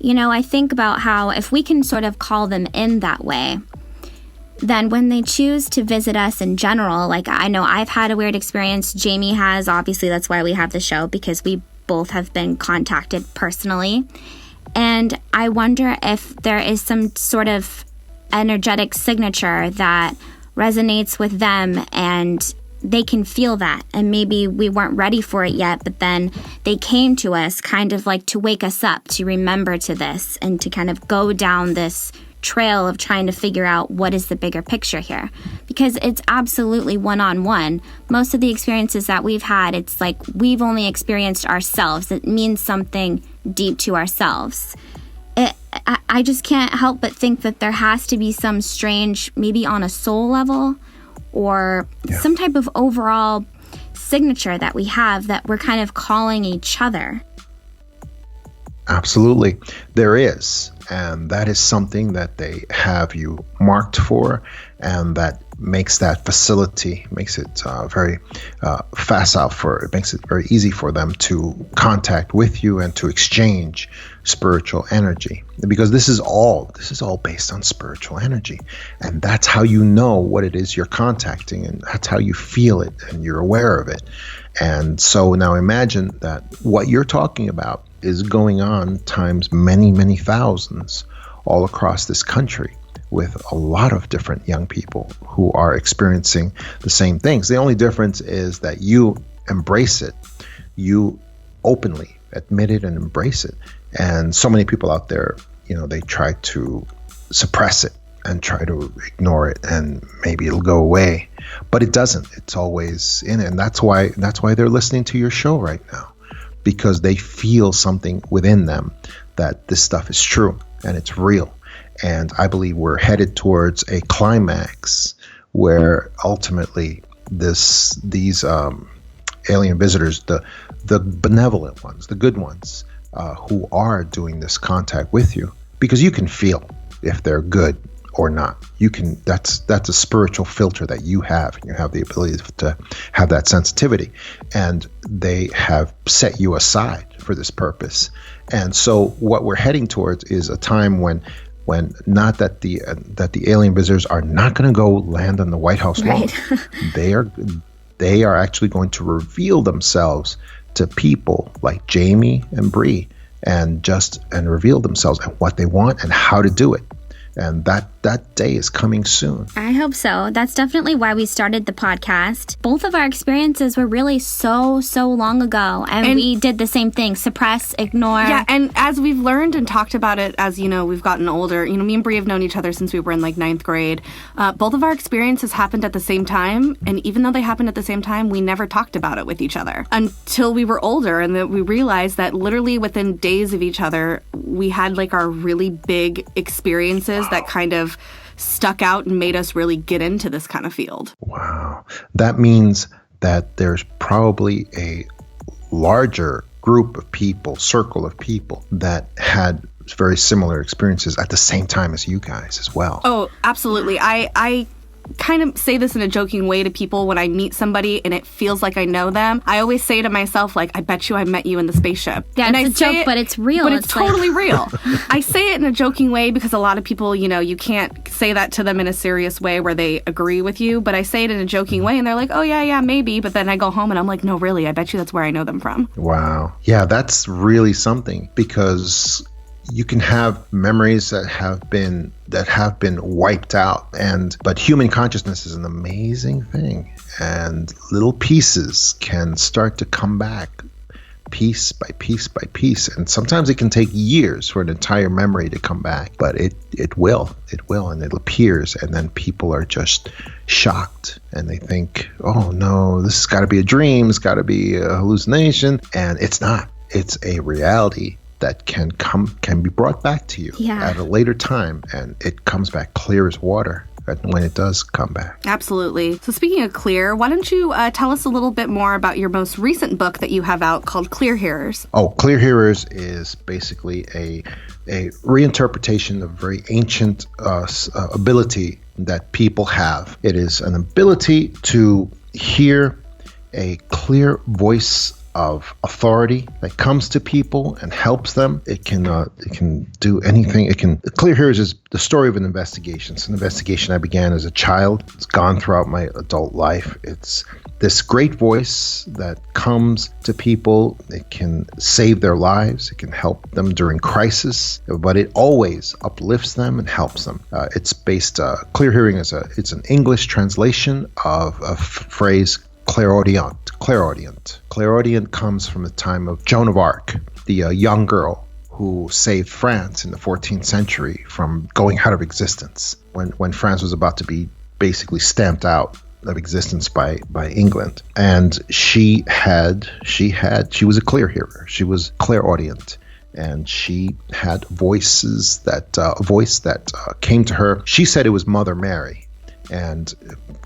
I think about how if we can sort of call them in that way, then when they choose to visit us in general, like I know I've had a weird experience, Jamie has, obviously that's why we have the show, because we both have been contacted personally. And I wonder if there is some sort of energetic signature that resonates with them and they can feel that. And maybe we weren't ready for it yet, but then they came to us kind of like to wake us up, to remember to this and to kind of go down this trail of trying to figure out what is the bigger picture here, because it's absolutely one-on-one. Most of the experiences that we've had, it's like we've only experienced ourselves. It means something deep to ourselves. I just can't help but think that there has to be some strange, maybe on a soul level or some type of overall signature that we have that we're kind of calling each other. Absolutely. There is. And that is something that they have you marked for, and that makes that facility, makes it very facile it makes it very easy for them to contact with you and to exchange spiritual energy. Because this is all based on spiritual energy. And that's how you know what it is you're contacting, and that's how you feel it and you're aware of it. And so now imagine that what you're talking about is going on times many, many thousands all across this country with a lot of different young people who are experiencing the same things. The only difference is that you embrace it. You openly admit it and embrace it. And so many people out there, they try to suppress it and try to ignore it, and maybe it'll go away. But it doesn't. It's always in it. And that's why they're listening to your show right now. Because they feel something within them that this stuff is true and it's real. And I believe we're headed towards a climax where ultimately these alien visitors, the benevolent ones, the good ones, who are doing this contact with you, because you can feel if they're good or not. You can. That's a spiritual filter that you have, and you have the ability to have that sensitivity. And they have set you aside for this purpose. And so, what we're heading towards is a time when not that the alien visitors are not going to go land on the White House lawn. They are actually going to reveal themselves to people like Jamie and Bree, and reveal themselves and what they want and how to do it. And that day is coming soon. I hope so. That's definitely why we started the podcast. Both of our experiences were really so long ago. And we did the same thing. Suppress, ignore. Yeah, and as we've learned and talked about it as, we've gotten older, me and Bree have known each other since we were in like 9th grade. Both of our experiences happened at the same time. And even though they happened at the same time, we never talked about it with each other until we were older. And that we realized that literally within days of each other, we had like our really big experiences that kind of stuck out and made us really get into this kind of field. Wow. That means that there's probably a larger group of people, circle of people that had very similar experiences at the same time as you guys as well. Oh, absolutely. I kind of say this in a joking way to people when I meet somebody and it feels like I know them. I always say to myself, like, I bet you I met you in the spaceship. Yeah, and it's a joke, but it's real. But it's totally real. I say it in a joking way because a lot of people, you can't say that to them in a serious way where they agree with you. But I say it in a joking way and they're like, oh, yeah, maybe. But then I go home and I'm like, no, really, I bet you that's where I know them from. Wow. Yeah, that's really something, because you can have memories that have been wiped out, but human consciousness is an amazing thing, and little pieces can start to come back piece by piece by piece, and sometimes it can take years for an entire memory to come back, but it will, and it appears, and then people are just shocked and they think, oh no, this has got to be a dream, it's got to be a hallucination, and it's not. It's a reality that can be brought back to you at a later time, and it comes back clear as water when it does come back. Absolutely. So speaking of clear, why don't you tell us a little bit more about your most recent book that you have out called Clear Hearers? Oh, Clear Hearers is basically a reinterpretation of very ancient ability that people have. It is an ability to hear a clear voice of authority that comes to people and helps them. It can do anything. Clear Hearers is the story of an investigation. It's an investigation I began as a child. It's gone throughout my adult life. It's this great voice that comes to people. It can save their lives. It can help them during crisis, but it always uplifts them and helps them. It's based, Clear Hearing it's an English translation of a phrase, clairaudient. Clairaudient comes from the time of Joan of Arc, the young girl who saved France in the 14th century from going out of existence when France was about to be basically stamped out of existence by England. And she was a clear hearer. She was clairaudient. And she had a voice that came to her. She said it was Mother Mary, and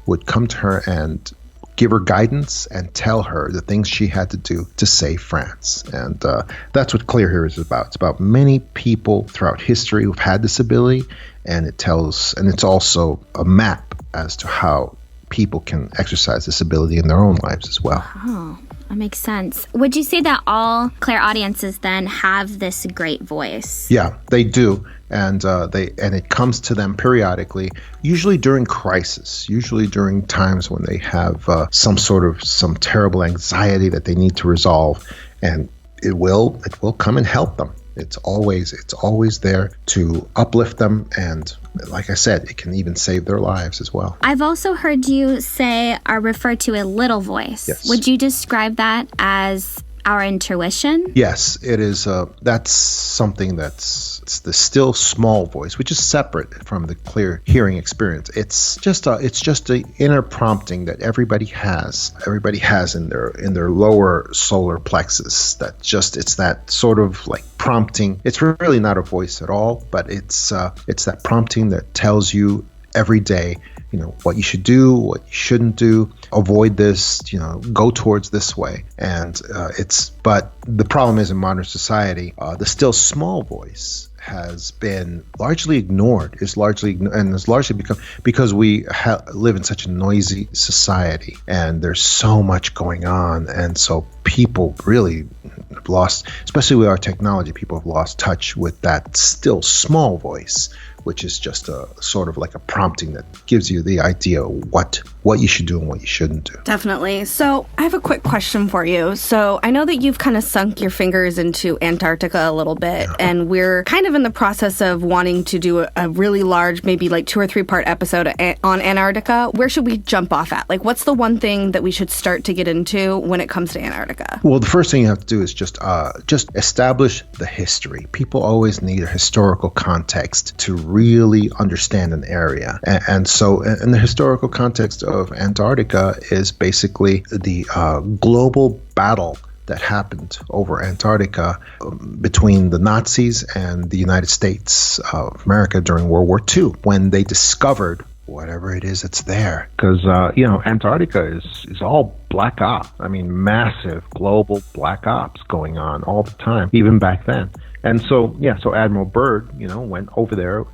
would come to her and give her guidance and tell her the things she had to do to save France. And that's what Clear Hearers is about. It's about many people throughout history who've had this ability, and it's also a map as to how people can exercise this ability in their own lives as well. Oh, that makes sense. Would you say that all clairaudiences then have this great voice? Yeah, they do. And it comes to them periodically, usually during crisis, usually during times when they have some terrible anxiety that they need to resolve, and it will come and help them. It's always there to uplift them, and like I said, it can even save their lives as well. I've also heard you say or refer to a little voice. Yes. Would you describe that as our intuition? Yes, it is. That's something it's the still small voice, which is separate from the clear hearing experience. It's just the inner prompting that everybody has. Everybody has in their lower solar plexus. It's that sort of like prompting. It's really not a voice at all, but it's that prompting that tells you every day, what you should do, what you shouldn't do, avoid this, go towards this way. And but the problem is in modern society, the still small voice has been largely ignored, and has largely become because we live in such a noisy society, and there's so much going on, and so people really have lost, especially with our technology, people have lost touch with that still small voice, which is just a sort of like a prompting that gives you the idea of what you should do and what you shouldn't do. Definitely. So I have a quick question for you. So I know that you've kind of sunk your fingers into Antarctica a little bit, and we're kind of in the process of wanting to do a really large, maybe like 2 or 3 part episode on Antarctica. Where should we jump off at? Like, what's the one thing that we should start to get into when it comes to Antarctica? Well, the first thing you have to do is just establish the history. People always need a historical context to really understand an area. And so the historical context of Antarctica is basically the global battle that happened over Antarctica between the Nazis and the United States of America during World War II, when they discovered whatever it is that's there. Because, Antarctica is all black ops. I mean, massive global black ops going on all the time, even back then. And so Admiral Byrd, went over there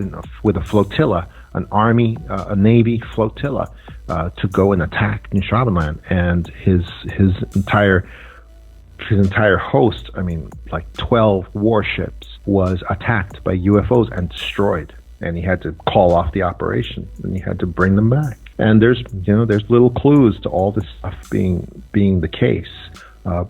with a flotilla, an Army, a Navy flotilla, to go and attack New Schwabenland. And his entire host, like 12 warships, was attacked by UFOs and destroyed. And he had to call off the operation, and he had to bring them back. And there's little clues to all this stuff being the case.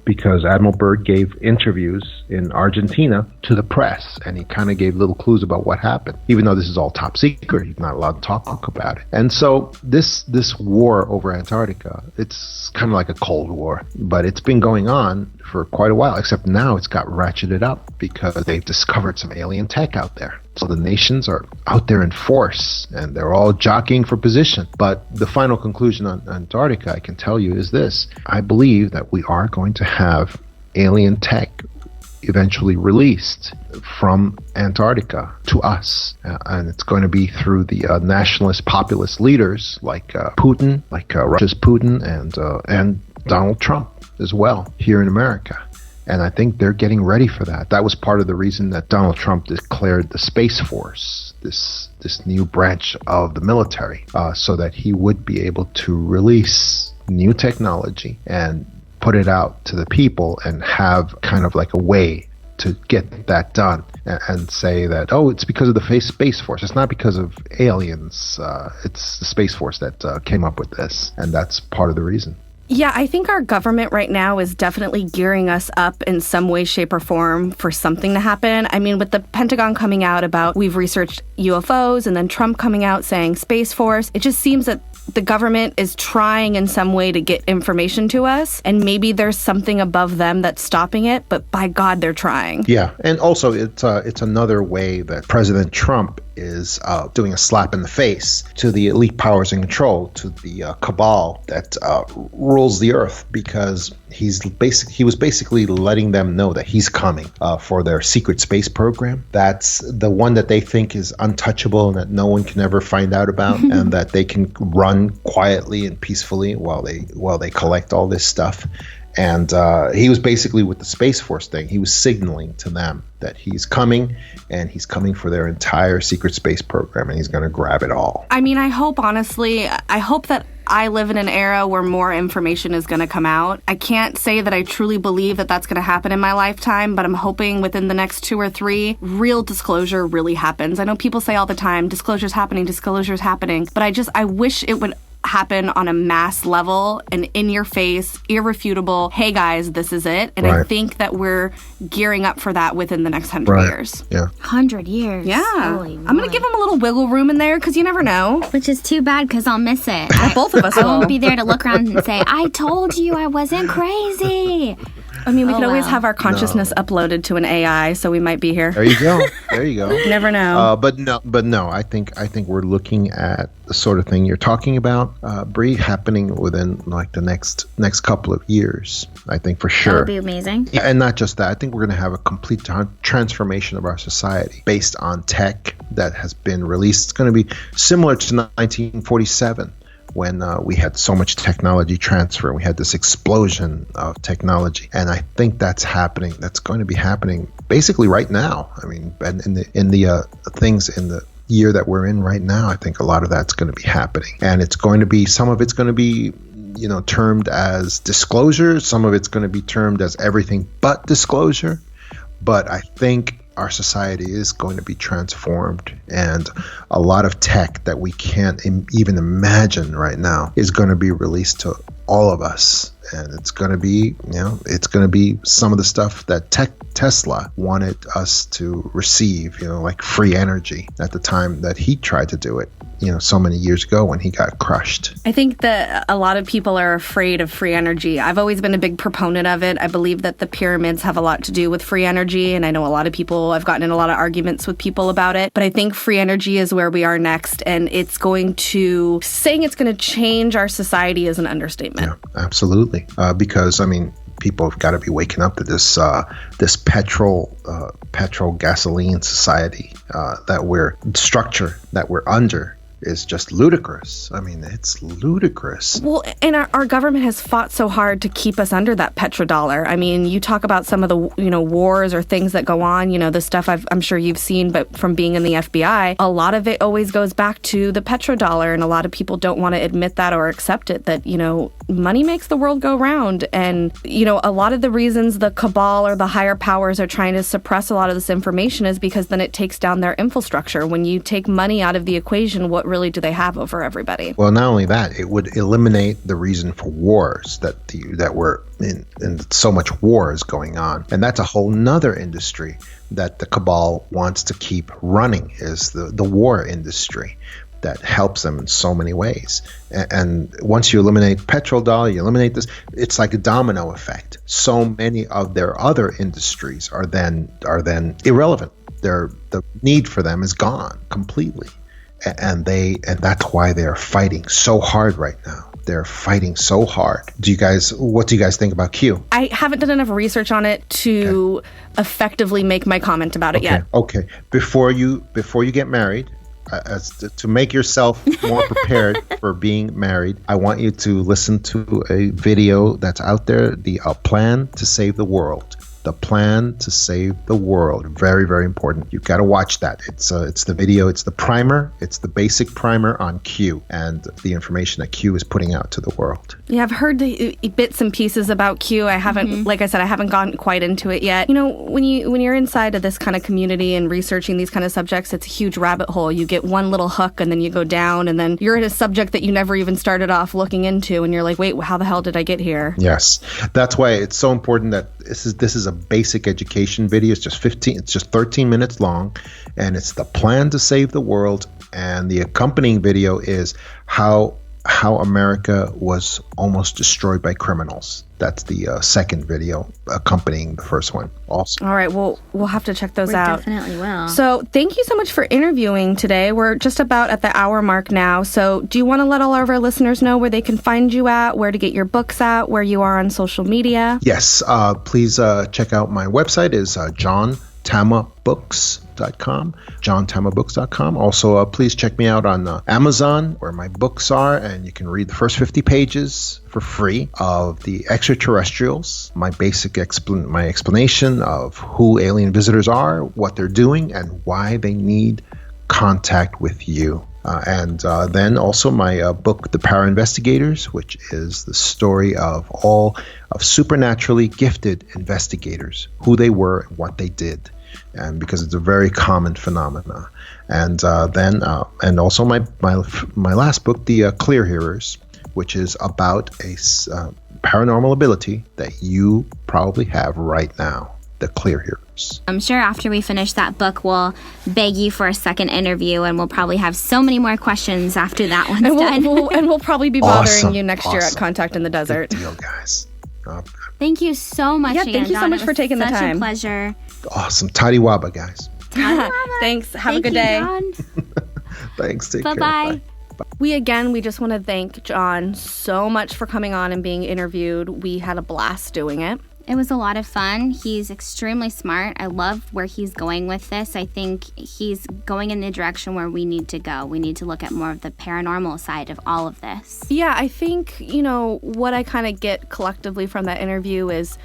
Because Admiral Byrd gave interviews in Argentina to the press, and he kind of gave little clues about what happened, even though this is all top secret. He's not allowed to talk about it. And so this war over Antarctica, it's kind of like a Cold War, but it's been going on for quite a while, except now it's got ratcheted up because they've discovered some alien tech out there. So the nations are out there in force, and they're all jockeying for position. But the final conclusion on Antarctica, I can tell you, is this. I believe that we are going to have alien tech eventually released from Antarctica to us. And it's going to be through the nationalist populist leaders like Putin, Russia's Putin, and Donald Trump as well here in America. And I think they're getting ready for that. That was part of the reason that Donald Trump declared the Space Force, this new branch of the military, so that he would be able to release new technology and put it out to the people and have kind of like a way to get that done and say that, it's because of the Space Force. It's not because of aliens. It's the Space Force that came up with this. And that's part of the reason. Yeah, I think our government right now is definitely gearing us up in some way, shape, or form for something to happen. I mean, with the Pentagon coming out about we've researched UFOs, and then Trump coming out saying Space Force, it just seems that the government is trying in some way to get information to us, and maybe there's something above them that's stopping it, but by God, they're trying. Yeah, and also it's another way that President Trump is doing a slap in the face to the elite powers in control, to the cabal that rules the earth, because he was basically letting them know that he's coming for their secret space program. That's the one that they think is untouchable and that no one can ever find out about, and that they can run quietly and peacefully while they collect all this stuff. And he was basically, with the Space Force thing, he was signaling to them that he's coming, and he's coming for their entire secret space program, and he's going to grab it all. I mean, I hope that I live in an era where more information is going to come out. I can't say that I truly believe that that's going to happen in my lifetime, but I'm hoping within the next 2 or 3, real disclosure really happens. I know people say all the time, disclosure's happening, but I wish it would happen on a mass level and in your face, irrefutable, hey guys, this is it. And right. I think that we're gearing up for that within the next 100 years. Yeah. 100 years. Yeah. I'm going to give them a little wiggle room in there, because you never know. Which is too bad, because I'll miss it. Both of us will. I won't be there to look around and say, I told you I wasn't crazy. I mean, we could always have our consciousness uploaded to an AI, so we might be here. There you go. You never know. But no. I think we're looking at the sort of thing you're talking about, Bree, happening within like the next couple of years. I think for sure. That would be amazing. Yeah, and not just that. I think we're going to have a complete transformation of our society based on tech, that has been released. It's going to be similar to 1947 when we had so much technology transfer. We had this explosion of technology. And I think that's happening. That's going to be happening basically right now. I mean, in the things in the year that we're in right now, I think a lot of that's going to be happening. And it's going to be, some of it's going to be, termed as disclosure. Some of it's going to be termed as everything but disclosure. But I think our society is going to be transformed, and a lot of tech that we can't even imagine right now is going to be released to all of us. And it's going to be, it's going to be some of the stuff that Tesla wanted us to receive, like free energy at the time that he tried to do it, so many years ago when he got crushed. I think that a lot of people are afraid of free energy. I've always been a big proponent of it. I believe that the pyramids have a lot to do with free energy, and I know a lot of people, I've gotten in a lot of arguments with people about it, but I think free energy is where we are next, and saying it's going to change our society is an understatement. Yeah, absolutely. Because, people have got to be waking up to this petrol gasoline society structure that we're under is just ludicrous. It's ludicrous. Well, and our government has fought so hard to keep us under that petrodollar. You talk about some of the, wars or things that go on, the stuff I'm sure you've seen, but from being in the FBI, a lot of it always goes back to the petrodollar, and a lot of people don't want to admit that or accept it, that, money makes the world go round. And, a lot of the reasons the cabal or the higher powers are trying to suppress a lot of this information is because then it takes down their infrastructure. When you take money out of the equation, what really do they have over everybody? Well, not only that, it would eliminate the reason for wars that were in so much war is going on. And that's a whole nother industry that the cabal wants to keep running, is the war industry that helps them in so many ways. And once you eliminate petrodollar, you eliminate this, it's like a domino effect. So many of their other industries are then irrelevant. The need for them is gone completely. And that's why they're fighting so hard right now. They're fighting so hard. What do you guys think about Q? I haven't done enough research on it to effectively make my comment about it yet. Okay. Before you get married, to make yourself more prepared for being married, I want you to listen to a video that's out there, the Plan to Save the World. The Plan to Save the World. Very, very important. You've got to watch that. It's the video. It's the primer. It's the basic primer on Q and the information that Q is putting out to the world. Yeah, I've heard the bits and pieces about Q. I haven't, like I said, I haven't gotten quite into it yet. When you're inside of this kind of community and researching these kind of subjects, it's a huge rabbit hole. You get one little hook and then you go down, and then you're in a subject that you never even started off looking into, and you're like, wait, how the hell did I get here? Yes, that's why it's so important that this is a basic education video. It's just 13 minutes long, and it's the Plan to Save the World, and the accompanying video is how America was almost destroyed by criminals. That's the second video accompanying the first one also. All right, well, we'll have to check those out. Definitely will. So thank you so much for interviewing today. We're just about at the hour mark now. So do you want to let all of our listeners know where they can find you at, where to get your books at, where you are on social media? Yes, please check out my website is JohnTamabooks.com, JohnTamabooks.com. Also, please check me out on Amazon, where my books are, and you can read the first 50 pages for free of the extraterrestrials, my explanation of who alien visitors are, what they're doing, and why they need contact with you. And then also my book, The Para Investigators, which is the story of all of supernaturally gifted investigators, who they were and what they did, and because it's a very common phenomenon. And and also my last book, The Clear Hearers, which is about a paranormal ability that you probably have right now. The Clear Hearers. I'm sure after we finish that book, we'll beg you for a second interview, and we'll probably have so many more questions after that one's done. We'll probably be bothering you next year at Contact in the Desert. Good deal, guys. Thank you so much, Yeah, thank you so much for taking the time. Such a pleasure. Awesome. Totiwaba, guys. Thanks. Have a good day. John. Thanks. Take Bye-bye. care. Bye. We just want to thank John so much for coming on and being interviewed. We had a blast doing it. It was a lot of fun. He's extremely smart. I love where he's going with this. I think he's going in the direction where we need to go. We need to look at more of the paranormal side of all of this. Yeah, I think, what I kind of get collectively from that interview is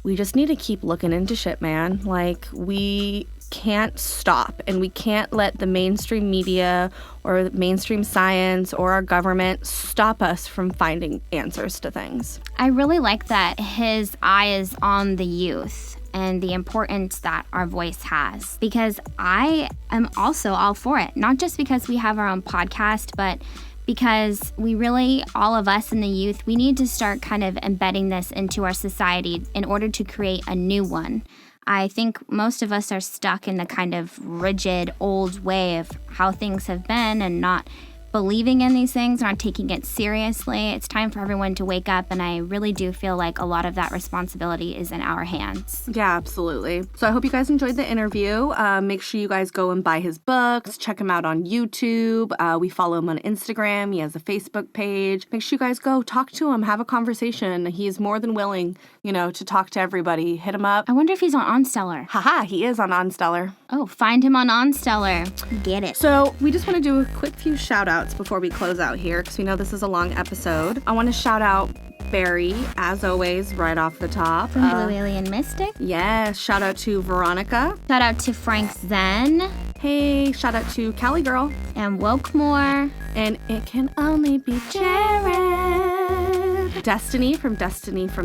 we just need to keep looking into shit, man. Like, we can't stop, and we can't let the mainstream media or mainstream science or our government stop us from finding answers to things. I really like that his eye is on the youth and the importance that our voice has, because I am also all for it, not just because we have our own podcast, but because we really, all of us in the youth, we need to start kind of embedding this into our society in order to create a new one. I think most of us are stuck in the kind of rigid, old way of how things have been and not believing in these things, not taking it seriously. It's time for everyone to wake up, and I really do feel like a lot of that responsibility is in our hands. Yeah, absolutely. So I hope you guys enjoyed the interview. Make sure you guys go and buy his books, check him out on YouTube. We follow him on Instagram. He has a Facebook page. Make sure you guys go talk to him, have a conversation. He is more than willing, to talk to everybody. Hit him up. I wonder if he's on OnStellar. Haha, he is on OnStellar. Oh, find him on OnStellar. Get it. So we just want to do a quick few shout outs before we close out here, because we know this is a long episode. I want to shout out Barry, as always, right off the top. From Blue Alien Mystic. Yes, shout out to Veronica. Shout out to Frank Zen. Hey, shout out to Cali Girl. And Wokemore. And it can only be Jared. Destiny from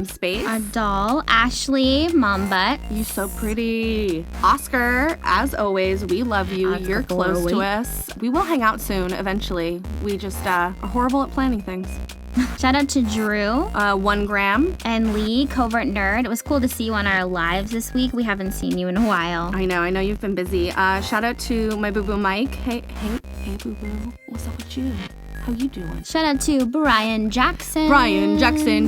Space. Our doll, Ashley Mombutt. You so pretty. Oscar, as always, we love you. Oscar You're close to us. We will hang out soon, eventually. We just are horrible at planning things. Shout out to Drew. 1 gram. And Lee, Covert Nerd. It was cool to see you on our lives this week. We haven't seen you in a while. I know you've been busy. Shout out to my boo-boo Mike. Hey, boo-boo. What's up with you? How you doing? Shout out to Brian Jackson.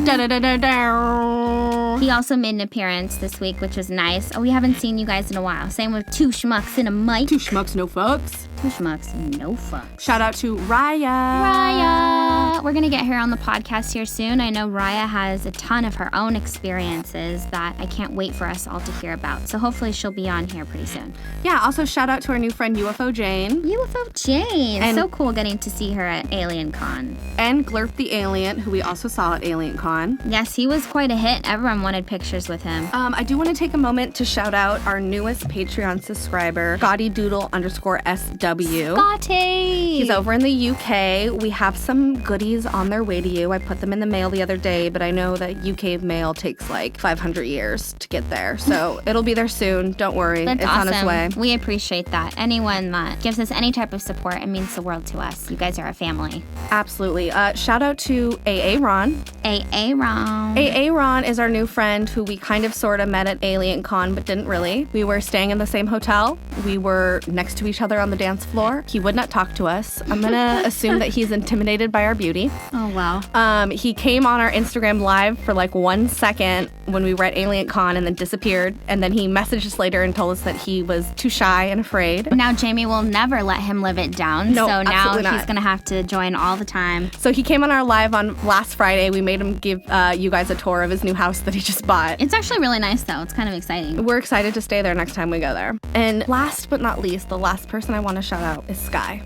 Da-da-da-da-da. He also made an appearance this week, which was nice. Oh, we haven't seen you guys in a while. Same with Two Schmucks and a Mic. Two Schmucks, no fucks. Two Schmucks, no fucks. Shout out to Raya. Raya! We're going to get her on the podcast here soon. I know Raya has a ton of her own experiences that I can't wait for us all to hear about. So hopefully she'll be on here pretty soon. Yeah, also shout out to our new friend UFO Jane. UFO Jane! And so cool getting to see her at Alien Con. And Glurp the Alien, who we also saw at Alien Con. Yes, he was quite a hit. Everyone wanted pictures with him. I do want to take a moment to shout out our newest Patreon subscriber, ScottyDoodle_SW. Scotty! He's over in the UK. We have some goodies on their way to you. I put them in the mail the other day, but I know that UK mail takes like 500 years to get there. So it'll be there soon. Don't worry. That's it's awesome. on its way. We appreciate that. Anyone that gives us any type of support, it means the world to us. You guys are a family. Absolutely. Shout out to AA Ron. AA Ron. AA Ron is our new friend who we kind of sort of met at Alien Con, but didn't really. We were staying in the same hotel. We were next to each other on the dance floor. He would not talk to us. I'm going to assume that he's intimidated by our beauty. Oh, wow. He came on our Instagram live for like 1 second when we were at Alien Con and then disappeared. And then he messaged us later and told us that he was too shy and afraid. Now Jamie will never let him live it down. No, so now absolutely not. He's going to have to join all the time. So he came on our live on last Friday. We made him give you guys a tour of his new house that he just bought. It's actually really nice, though. It's kind of exciting. We're excited to stay there next time we go there. And last but not least, the last person I want to shout out is Sky.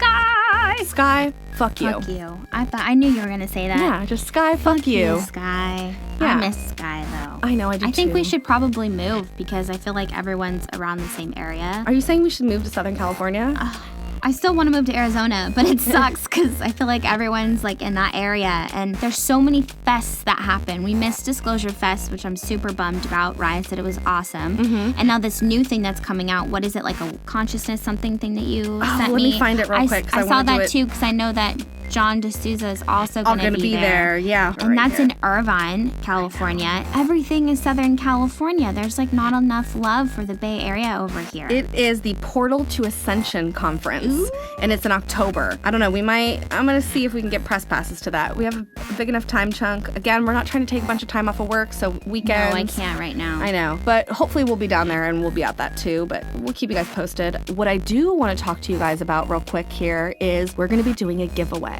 Sky, fuck you. Fuck you. I knew you were going to say that. Yeah, just Sky, fuck you. Sky. Yeah. I miss Sky, though. I know, I do I think too. we should probably move because I feel like everyone's around the same area. Are you saying we should move to Southern California? I still want to move to Arizona, but it sucks because I feel like everyone's like in that area and there's so many fests that happen. We missed Disclosure Fest, which I'm super bummed about. Ryan said it was awesome. Mm-hmm. And now this new thing that's coming out, what is it, like a consciousness something thing that you sent let me? me find it real quick. I saw wanna do that it. too because I know that John Desouza is also going to be there. Yeah. And that's in Irvine, California. Everything is Southern California. There's like not enough love for the Bay Area over here. It is the Portal to Ascension conference, and it's in October. I don't know. I'm going to see if we can get press passes to that. We have a big enough time chunk. Again, we're not trying to take a bunch of time off of work, so weekends. No, I can't right now. I know. But hopefully we'll be down there and we'll be at that too, but we'll keep you guys posted. What I do want to talk to you guys about real quick here is we're going to be doing a giveaway.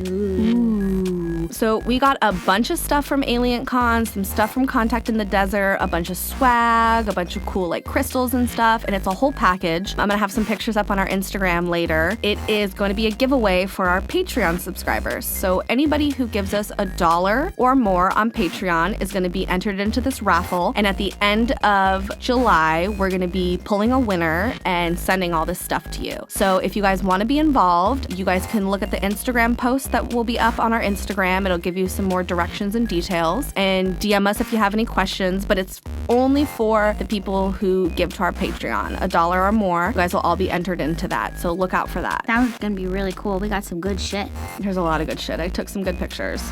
Ooh. awesome. So we got a bunch of stuff from Alien Con, some stuff from Contact in the Desert, a bunch of swag, a bunch of cool like crystals and stuff, and it's a whole package. I'm gonna have some pictures up on our Instagram later. It is going to be a giveaway for our Patreon subscribers. So anybody who gives us $1 or more on Patreon is gonna be entered into this raffle. And at the end of July, we're gonna be pulling a winner and sending all this stuff to you. So if you guys wanna be involved, you guys can look at the Instagram post that will be up on our Instagram. It'll give you some more directions and details. And DM us if you have any questions, but it's only for the people who give to our Patreon. $1 or more, you guys will all be entered into that. So look out for that. That was gonna be really cool. We got some good shit. There's a lot of good shit. I took some good pictures.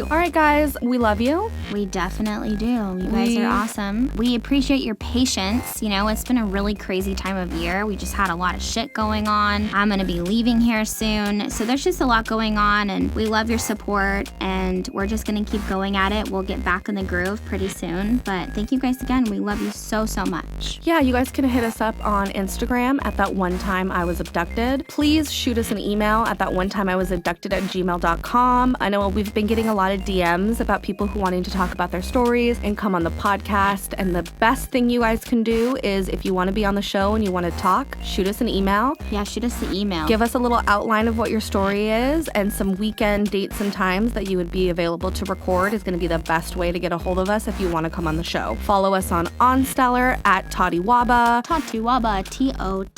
All right, guys, we love you. We definitely do. You guys are awesome. We appreciate your patience. You know, it's been a really crazy time of year. We just had a lot of shit going on. I'm gonna be leaving here soon. So there's just a lot going on, and we love your support, and we're just gonna keep going at it. We'll get back in the groove pretty soon. But thank you guys again. We love you so, so much. Yeah, you guys can hit us up on Instagram at that one time I was abducted. Please shoot us an email at that one time I was abducted at gmail.com. I know we've been getting a lot of DMs about people who wanting to talk about their stories and come on the podcast. And the best thing you guys can do is if you want to be on the show and you want to talk, shoot us an email. Yeah, shoot us the email. Give us a little outline of what your story is, and some weekend dates and times that you would be available to record is going to be the best way to get a hold of us if you want to come on the show. Follow us on Onstellar at Totiwaba. Totiwaba, Totiwaba.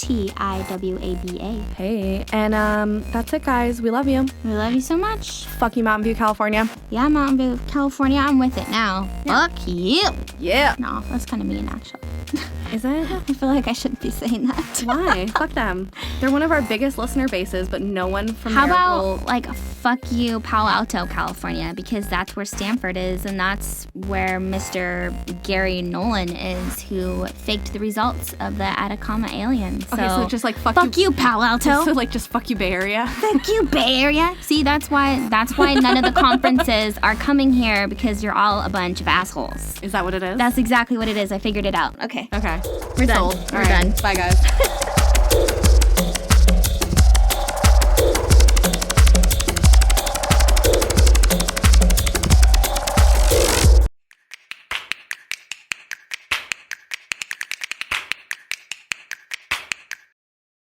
Hey, and that's it, guys. We love you. We love you so much. Fuck you, Mountain View, California. Yeah, Mountain View, California. I'm with it now. Yeah. Fuck you. Yeah. No, that's kind of mean, actually. Is it? I feel like I shouldn't be saying that. Why? Fuck them. They're one of our biggest listener bases, but no one from How there about, will... like, fuck you, Palo Alto, California, because that's where Stanford is, and that's where Mr. Gary Nolan is, who faked the results of the Atacama aliens. Okay, so just like fuck you, Palo Alto. So like just fuck you, Bay Area. Fuck you, Bay Area. See, that's why none of the conferences are coming here, because you're all a bunch of assholes. Is that what it is? That's exactly what it is. I figured it out. Okay. Okay. We're done. Sold. We're All right. done. Bye, guys.